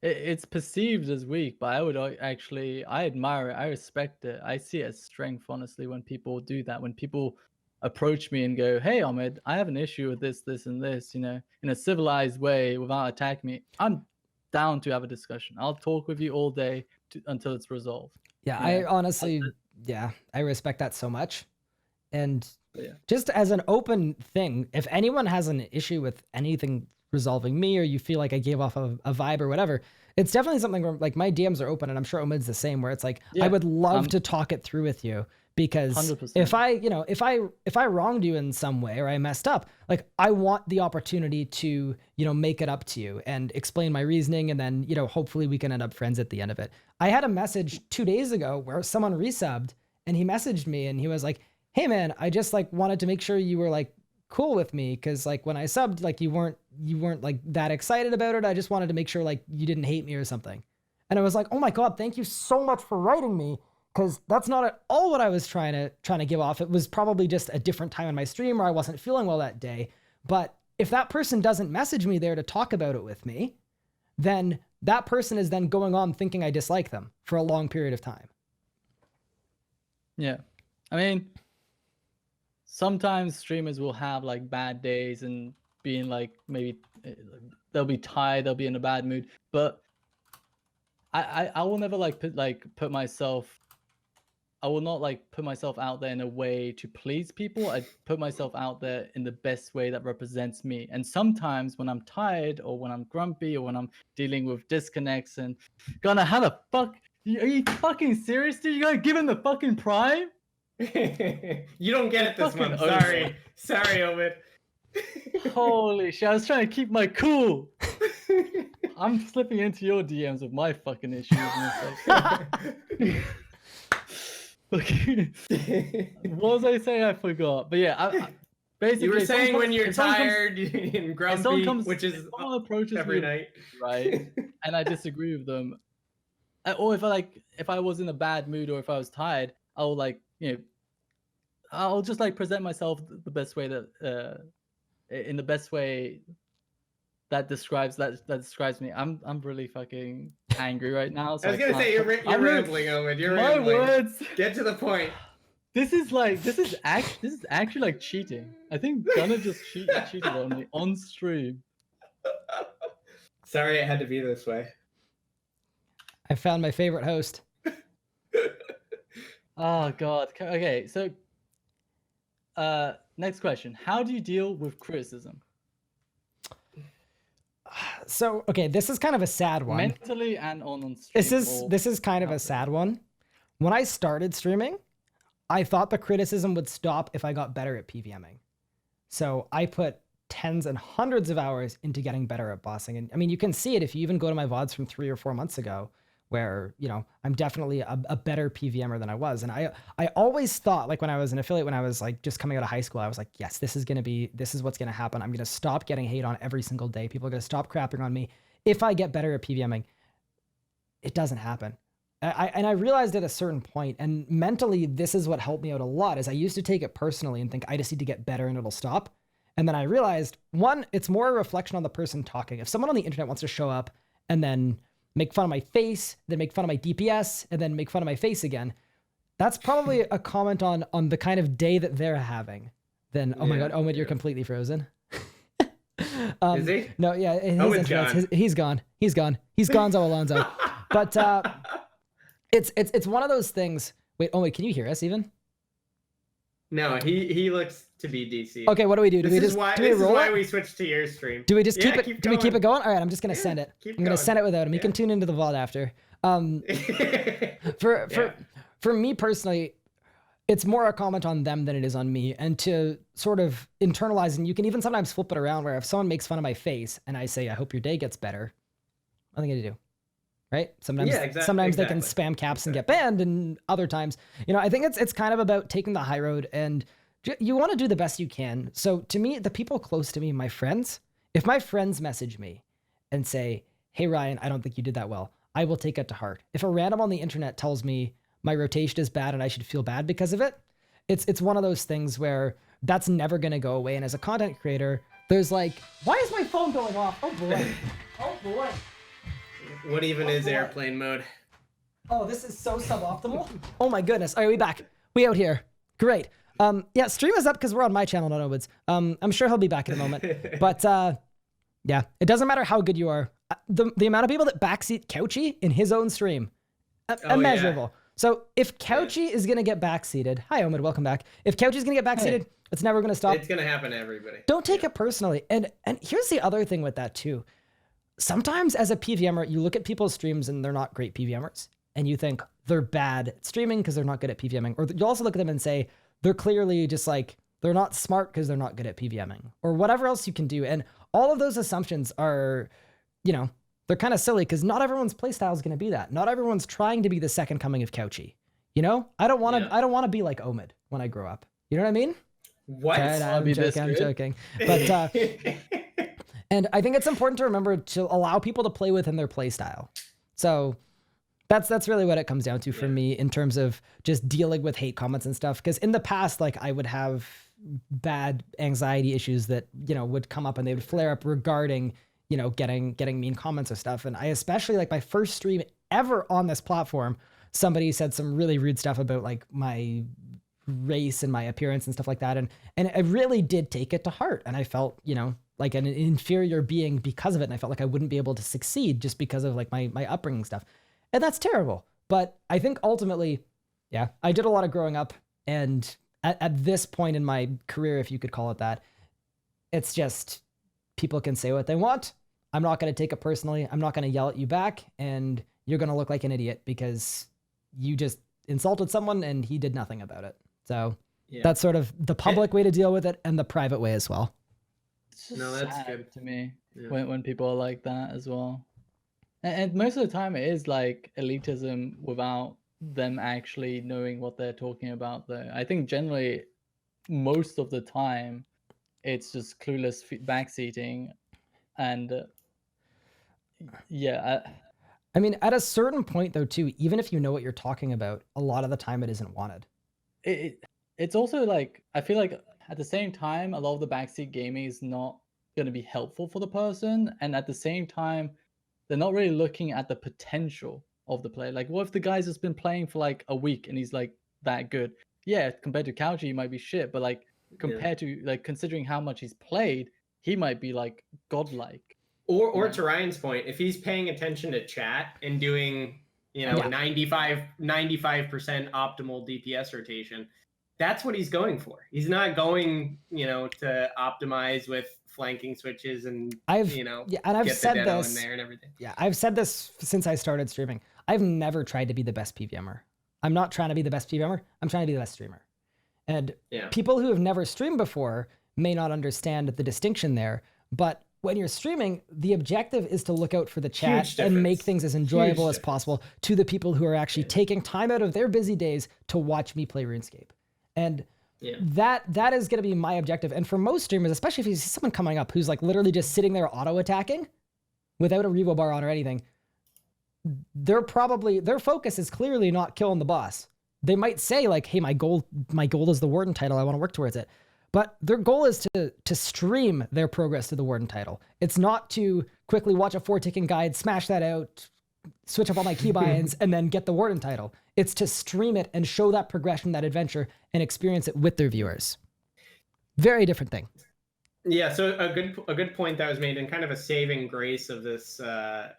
it's perceived as weak, but I would actually, I admire it. I respect it. I see it as strength, honestly, when people do that, when people approach me and go, hey, Omid, I have an issue with this, and this, in a civilized way without attacking me. I'm down to have a discussion. I'll talk with you all day until it's resolved. Yeah, I honestly, I respect that so much. And just as an open thing, if anyone has an issue with anything resolving me, or you feel like I gave off a vibe or whatever, it's definitely something where like my DMs are open, and I'm sure Omid's the same, where it's like, Yeah, I would love to talk it through with you, because 100%. if I wronged you in some way or I messed up, like I want the opportunity to, make it up to you and explain my reasoning. And then, hopefully we can end up friends at the end of it. I had a message 2 days ago where someone resubbed, and he messaged me and he was like, hey man, I just like wanted to make sure you were like cool with me, because like when I subbed, like you weren't like that excited about it. I just wanted to make sure like you didn't hate me or something. And I was like, oh my God, thank you so much for writing me, because that's not at all what I was trying to give off. It was probably just a different time in my stream, or I wasn't feeling well that day. But if that person doesn't message me there to talk about it with me, then that person is then going on thinking I dislike them for a long period of time. Yeah. I mean, sometimes streamers will have like bad days and being like, maybe they'll be tired, they'll be in a bad mood, but I will never put myself, I will not like put myself out there in a way to please people. I put myself out there in the best way that represents me. And sometimes when I'm tired, or when I'm grumpy, or when I'm dealing with disconnects and gonna, how the fuck, are you fucking serious, dude? You gotta give him the fucking prime? You don't get it this month. Sorry, Omid. Holy shit! I was trying to keep my cool. I'm slipping into your DMs with my fucking issues. What was I saying? I forgot. But yeah, basically, you were saying when you're tired and grumpy, which is every night, right? And I disagree with them, or if I was in a bad mood, or if I was tired, I'll I'll just like present myself the best way that in the best way that describes me. I'm really fucking angry right now. So I was gonna say you're rambling, Omid. You're rambling. Words. Get to the point. This is actually like cheating. I think Gunnar just cheated on me on stream. Sorry, it had to be this way. I found my favorite host. Oh God. Okay, so next question. How do you deal with criticism? So, okay, this is kind of a sad one. Mentally and on stream. This is kind of a sad one. When I started streaming, I thought the criticism would stop if I got better at PVMing. So I put tens and hundreds of hours into getting better at bossing. And I mean, you can see it if you even go to my VODs from 3 or 4 months ago, where, I'm definitely a better PVMer than I was. And I always thought, like when I was an affiliate, when I was like just coming out of high school, I was like, yes, this is what's going to happen. I'm going to stop getting hate on every single day. People are going to stop crapping on me if I get better at PVMing. It doesn't happen. I realized at a certain point, and mentally, this is what helped me out a lot, is I used to take it personally and think I just need to get better and it'll stop. And then I realized, one, it's more a reflection on the person talking. If someone on the internet wants to show up and then make fun of my face, then make fun of my DPS, and then make fun of my face again, that's probably a comment on the kind of day that they're having. Then, oh my God, Omid, you're completely frozen. Is he? No, yeah, he's gone. He's Gonzo Alonzo. But it's one of those things. Wait, Omid, can you hear us even? No, he looks to be DC. Okay, what do we do? This is why we switched to your stream. Do we just keep it? Do we keep it going? All right, I'm just gonna send it. I'm gonna send it without him. You can tune into the VOD after. For me personally, it's more a comment on them than it is on me, and to sort of internalize. And you can even sometimes flip it around, where if someone makes fun of my face and I say, "I hope your day gets better," what are they gonna do? Right? Sometimes they can spam caps and get banned, and other times, I think it's kind of about taking the high road, and you want to do the best you can. So to me, the people close to me, my friends, if my friends message me and say, "Hey Ryan, I don't think you did that well," I will take it to heart. If a random on the internet tells me my rotation is bad and I should feel bad because of it, it's one of those things where that's never going to go away. And as a content creator, there's like, why is my phone going off? Oh boy. Oh boy. What even is airplane mode? Oh, this is so suboptimal. Oh my goodness. All right, we back. We out here. Great. Yeah, stream is up because we're on my channel, not Omid's. I'm sure he'll be back in a moment. But yeah, it doesn't matter how good you are. The amount of people that backseat Couchy in his own stream, immeasurable. Yeah. So if Couchy is gonna get backseated, hi Omid, welcome back. If Couchy's gonna get backseated, it's never gonna stop. It's gonna happen to everybody. Don't take it personally. And here's the other thing with that too. sometimes as a PVMer, you look at people's streams and they're not great PVMers, and you think they're bad at streaming because they're not good at PVMing. Or you also look at them and say they're clearly just like, they're not smart because they're not good at PVMing, or whatever else you can do. And all of those assumptions are, you know, they're kind of silly because not everyone's playstyle is going to be that. Not everyone's trying to be the second coming of Couchy. You know, I don't want to. I don't want to be like Omid when I grow up. You know what I mean? What? I'm joking. But and I think it's important to remember to allow people to play within their play style. So that's really what it comes down to for me in terms of just dealing with hate comments and stuff. Because in the past, like I would have bad anxiety issues that, you know, would come up and they would flare up regarding, you know, getting mean comments or stuff. And I especially, like, my first stream ever on this platform, somebody said some really rude stuff about like my race and my appearance and stuff like that. And I really did take it to heart. And I felt, you know, like an inferior being because of it. And I felt like I wouldn't be able to succeed just because of like my upbringing stuff. And that's terrible. But I think ultimately, yeah, I did a lot of growing up. And at this point in my career, if you could call it that, it's just people can say what they want. I'm not going to take it personally. I'm not going to yell at you back. And you're going to look like an idiot because you just insulted someone and he did nothing about it. So that's sort of the public way to deal with it and the private way as well. It's just sad good to me when people are like that as well. And most of the time it is like elitism without them actually knowing what they're talking about though. I think generally most of the time it's just clueless backseating. And I mean, at a certain point though too, even if you know what you're talking about, a lot of the time it isn't wanted. It's also like, I feel like at the same time, a lot of the backseat gaming is not going to be helpful for the person. And at the same time, they're not really looking at the potential of the player. Like, what if the guy's just been playing for like a week and he's like that good? Yeah, compared to Couchy, he might be shit. But like, compared to like, considering how much he's played, he might be like godlike. Or to Ryan's point, if he's paying attention to chat and doing, you know, 95% optimal DPS rotation, that's what he's going for. He's not going, you know, to optimize with flanking switches and I've get said the Deno this in there and everything. Yeah, I've said this since I started streaming. I've never tried to be the best PVMer. I'm not trying to be the best PVMer. I'm trying to be the best streamer. And people who have never streamed before may not understand the distinction there, but when you're streaming, the objective is to look out for the chat and make things as enjoyable as possible to the people who are actually taking time out of their busy days to watch me play RuneScape. And that is going to be my objective. And for most streamers, especially if you see someone coming up who's like literally just sitting there auto-attacking without a revo bar on or anything, their focus is clearly not killing the boss. They might say like, hey, my goal is the Warden title. I want to work towards it. But their goal is to stream their progress to the Warden title. It's not to quickly watch a 4-ticking guide, smash that out, switch up all my keybinds, and then get the Warden title. It's to stream it and show that progression, that adventure, and experience it with their viewers. Very different thing. Yeah, so a good point that was made, and kind of a saving grace of this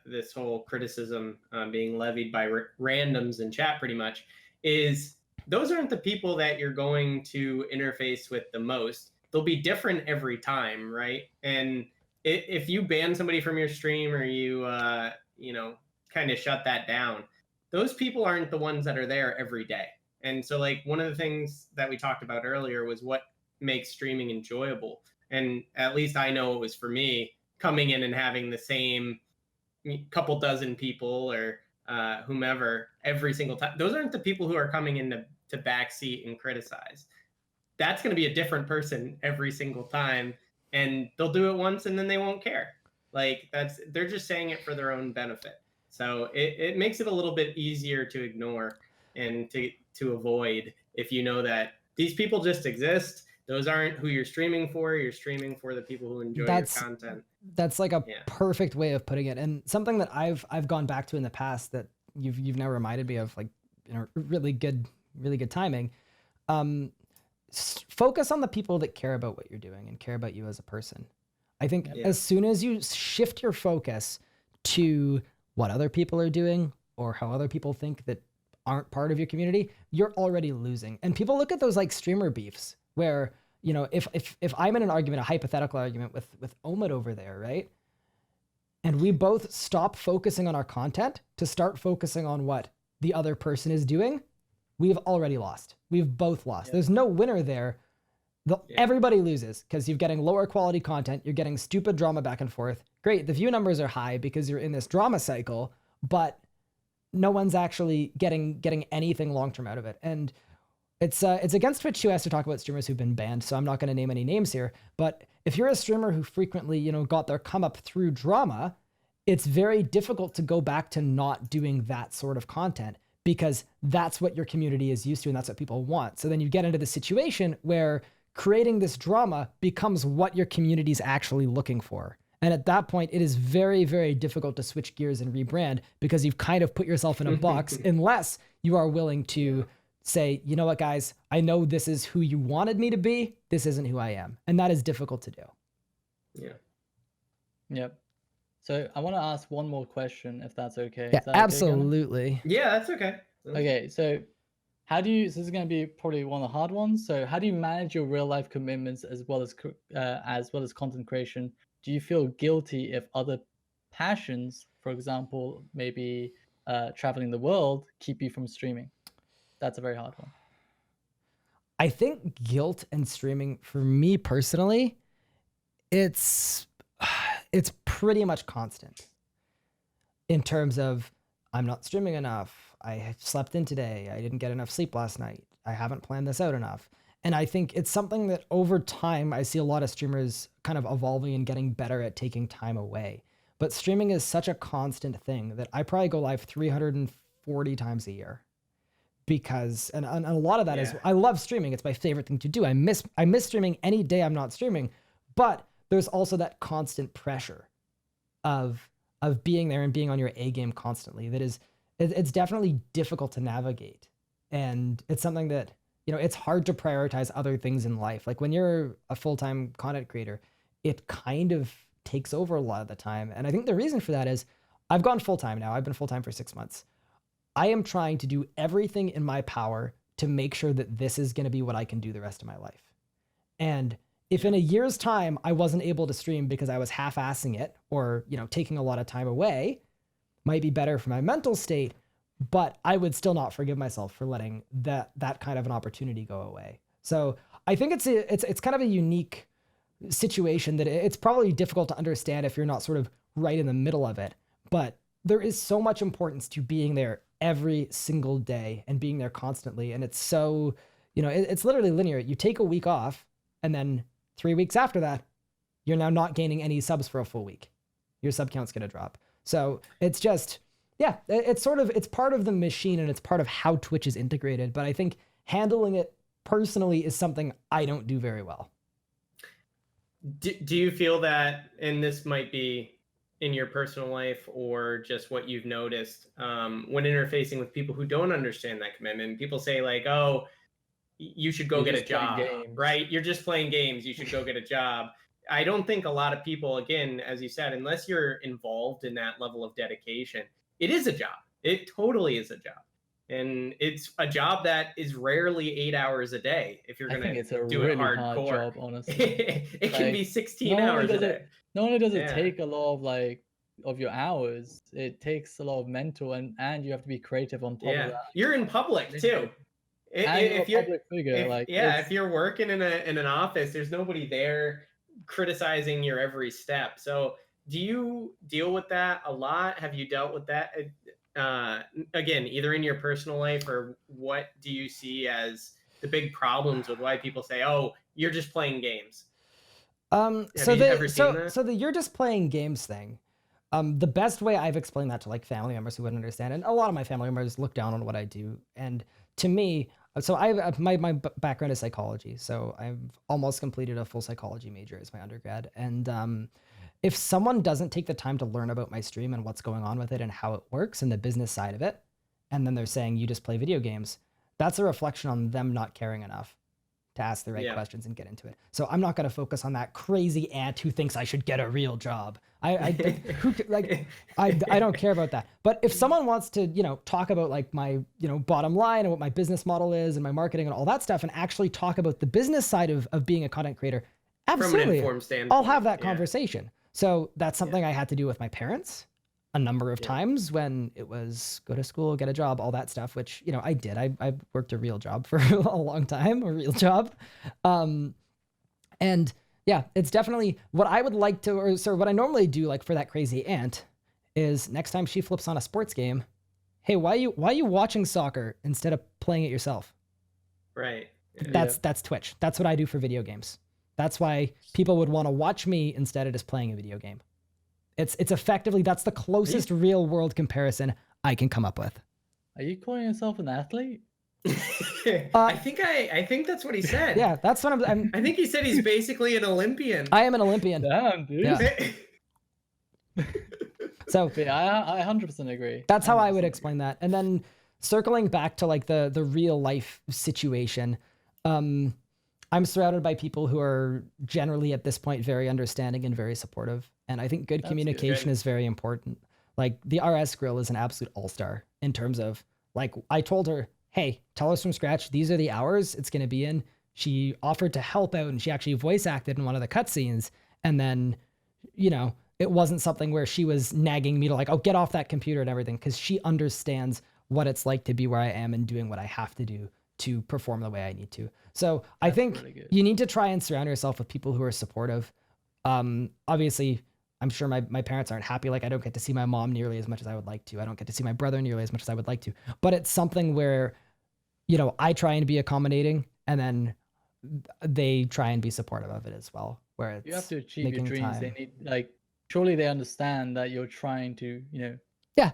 this whole criticism being levied by randoms in chat, pretty much, is those aren't the people that you're going to interface with the most. They'll be different every time, right? And if you ban somebody from your stream or you kind of shut that down, those people aren't the ones that are there every day. And so like one of the things that we talked about earlier was what makes streaming enjoyable. And at least I know it was for me, coming in and having the same couple dozen people or whomever every single time. Those aren't the people who are coming in to backseat and criticize. That's going to be a different person every single time, and they'll do it once and then they won't care. Like they're just saying it for their own benefit. So it makes it a little bit easier to ignore and to avoid if you know that these people just exist. Those aren't who you're streaming for. You're streaming for the people who enjoy your content. That's like a perfect way of putting it, and something that I've gone back to in the past that you've now reminded me of, like, you know, really good timing. Focus on the people that care about what you're doing and care about you as a person. I think as soon as you shift your focus to what other people are doing or how other people think that aren't part of your community, you're already losing. And people look at those like streamer beefs where, you know, if I'm in an argument, a hypothetical argument with Omid over there, right? and we both stop focusing on our content to start focusing on what the other person is doing, we've already lost. We've both lost. Yeah. There's no winner there. Everybody loses because you're getting lower quality content. You're getting stupid drama back and forth. Great. The view numbers are high because you're in this drama cycle, but no one's actually getting anything long-term out of it. And it's against Twitch too, has to talk about streamers who've been banned. So I'm not going to name any names here, but if you're a streamer who frequently, you know, got their come up through drama, it's very difficult to go back to not doing that sort of content because that's what your community is used to and that's what people want. So then you get into the situation where creating this drama becomes what your community is actually looking for. And at that point, it is very, very difficult to switch gears and rebrand because you've kind of put yourself in a box unless you are willing to say, you know what, guys, I know this is who you wanted me to be. This isn't who I am. And that is difficult to do. Yeah. Yep. So I want to ask one more question, if that's okay. Yeah, Is that okay, absolutely. Yeah, that's okay. Okay, so how do you? So this is going to be probably one of the hard ones. So how do you manage your real life commitments as well as content creation? Do you feel guilty if other passions, for example, maybe traveling the world, keep you from streaming? That's a very hard one. I think guilt and streaming for me personally, it's pretty much constant in terms of I'm not streaming enough. I slept in today. I didn't get enough sleep last night. I haven't planned this out enough. And I think it's something that over time, I see a lot of streamers kind of evolving and getting better at taking time away. But streaming is such a constant thing that I probably go live 340 times a year. Because and a lot of that is I love streaming. It's my favorite thing to do. I miss streaming any day I'm not streaming, but there's also that constant pressure of being there and being on your A game constantly. That is, it's definitely difficult to navigate, and it's something that, you know, it's hard to prioritize other things in life. Like when you're a full-time content creator, it kind of takes over a lot of the time. And I think the reason for that is I've gone full-time now. I've been full-time for 6 months. I am trying to do everything in my power to make sure that this is going to be what I can do the rest of my life. And if in a year's time I wasn't able to stream because I was half-assing it or, you know, taking a lot of time away, might be better for my mental state, but I would still not forgive myself for letting that kind of an opportunity go away. So I think it's kind of a unique situation that it's probably difficult to understand if you're not sort of right in the middle of it, but there is so much importance to being there every single day and being there constantly. And it's so, you know, it's literally linear. You take a week off and then 3 weeks after that, you're now not gaining any subs for a full week. Your sub count's going to drop. So it's just, yeah, it's part of the machine and it's part of how Twitch is integrated. But I think handling it personally is something I don't do very well. Do you feel that, and this might be in your personal life or just what you've noticed when interfacing with people who don't understand that commitment? People say like, oh, you should go get a job, right? You're just playing games. You should go get a job. I don't think a lot of people, again, as you said, unless you're involved in that level of dedication, it is a job. It totally is a job. And it's a job that is rarely 8 hours a day if you're going to do it hardcore. Hard job, honestly. It can be 16 hours a day. Not only does it take a lot of your hours, it takes a lot of mental and you have to be creative on top of that. You're in public too. If you're a public figure, if you're working in an office, there's nobody there criticizing your every step. So do you deal with that a lot? Have you dealt with that? Again, either in your personal life, or what do you see as the big problems with why people say, oh, you're just playing games? So the you're just playing games thing. The best way I've explained that to like family members who wouldn't understand, and a lot of my family members look down on what I do. And to me, so my background is psychology. So I've almost completed a full psychology major as my undergrad. And if someone doesn't take the time to learn about my stream and what's going on with it and how it works and the business side of it, and then they're saying you just play video games, that's a reflection on them not caring enough to ask the right questions and get into it. So I'm not going to focus on that crazy aunt who thinks I should get a real job. I don't care about that. But if someone wants to, you know, talk about like my, you know, bottom line and what my business model is and my marketing and all that stuff, and actually talk about the business side of being a content creator, absolutely, from an informed standpoint, I'll have that conversation. So that's something I had to do with my parents a number of Yeah. times when it was go to school, get a job, all that stuff, which, you know, I did. I worked a real job for a long time, a real job. And yeah, it's definitely what I would like to, or so what I normally do, like for that crazy aunt, is next time she flips on a sports game, hey, why are you watching soccer instead of playing it yourself? Right. Yeah. That's Twitch. That's what I do for video games. That's why people would want to watch me instead of just playing a video game. It's effectively, that's the closest real world comparison I can come up with. Are you calling yourself an athlete? I think that's what he said. Yeah, that's what I'm I think he said he's basically an Olympian. I am an Olympian. Damn, dude. Yeah. So Yeah, I 100% agree. that's how I would 100% explain that. And then circling back to like the real life situation, I'm surrounded by people who are generally at this point very understanding and very supportive. And I think good That's communication good. is very important. Like the RS Grill is an absolute all-star in terms of like, I told her, hey, tell us from scratch, these are the hours it's going to be in. She offered to help out and she actually voice acted in one of the cutscenes. And then, you know, it wasn't something where she was nagging me to like, oh, get off that computer and everything. Cause she understands what it's like to be where I am and doing what I have to do to perform the way I need to. So I That's think really good. you need to try and surround yourself with people who are supportive. Obviously, I'm sure my parents aren't happy. Like I don't get to see my mom nearly as much as I would like to. I don't get to see my brother nearly as much as I would like to. But it's something where, you know, I try and be accommodating and then they try and be supportive of it as well. Where it's You have to achieve your making dreams. They time. need, like, surely they understand that you're trying to, you know. Yeah.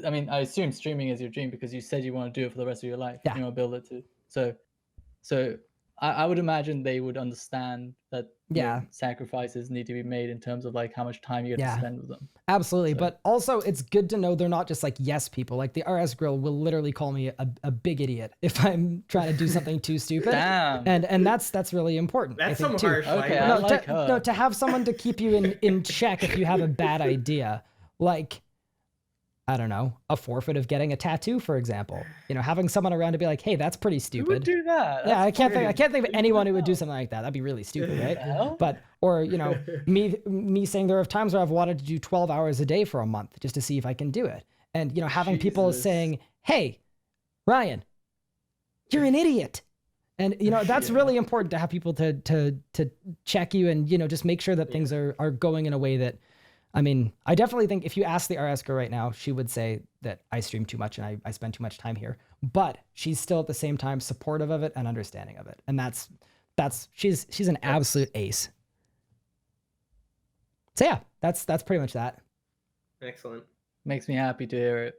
I mean, I assume streaming is your dream because you said you want to do it for the rest of your life. Yeah. You want to build it to. So I would imagine they would understand that you know, Yeah. sacrifices need to be made in terms of like how much time you get Yeah. to spend with them. Absolutely. So- But also it's good to know they're not just like yes people. Like the RS Grill will literally call me a big idiot if I'm trying to do something too stupid. Damn. And that's really important. I That's think, some too. harsh Okay, language. I No, like to, her. no, to have someone to keep you in check if you have a bad idea, like, I don't know, a forfeit of getting a tattoo, for example. You know, having someone around to be like, hey, that's pretty Who would stupid. do that? Yeah, I That's can't fucking- think of who anyone who would do that? something like that. That'd be really stupid, right? The hell? But or you know, me saying there are times where I've wanted to do 12 hours a day for a month just to see if I can do it. And you know, having people Jesus. saying, "Hey, Ryan, you're an idiot." And you know, that's Yeah. really important to have people to check you and you know, just make sure that things are going in a way that I mean, I definitely think if you ask the RS girl right now, she would say that I stream too much and I spend too much time here. But she's still at the same time supportive of it and understanding of it. And that's she's an absolute ace. So yeah, that's pretty much that. Excellent. Makes me happy to hear it.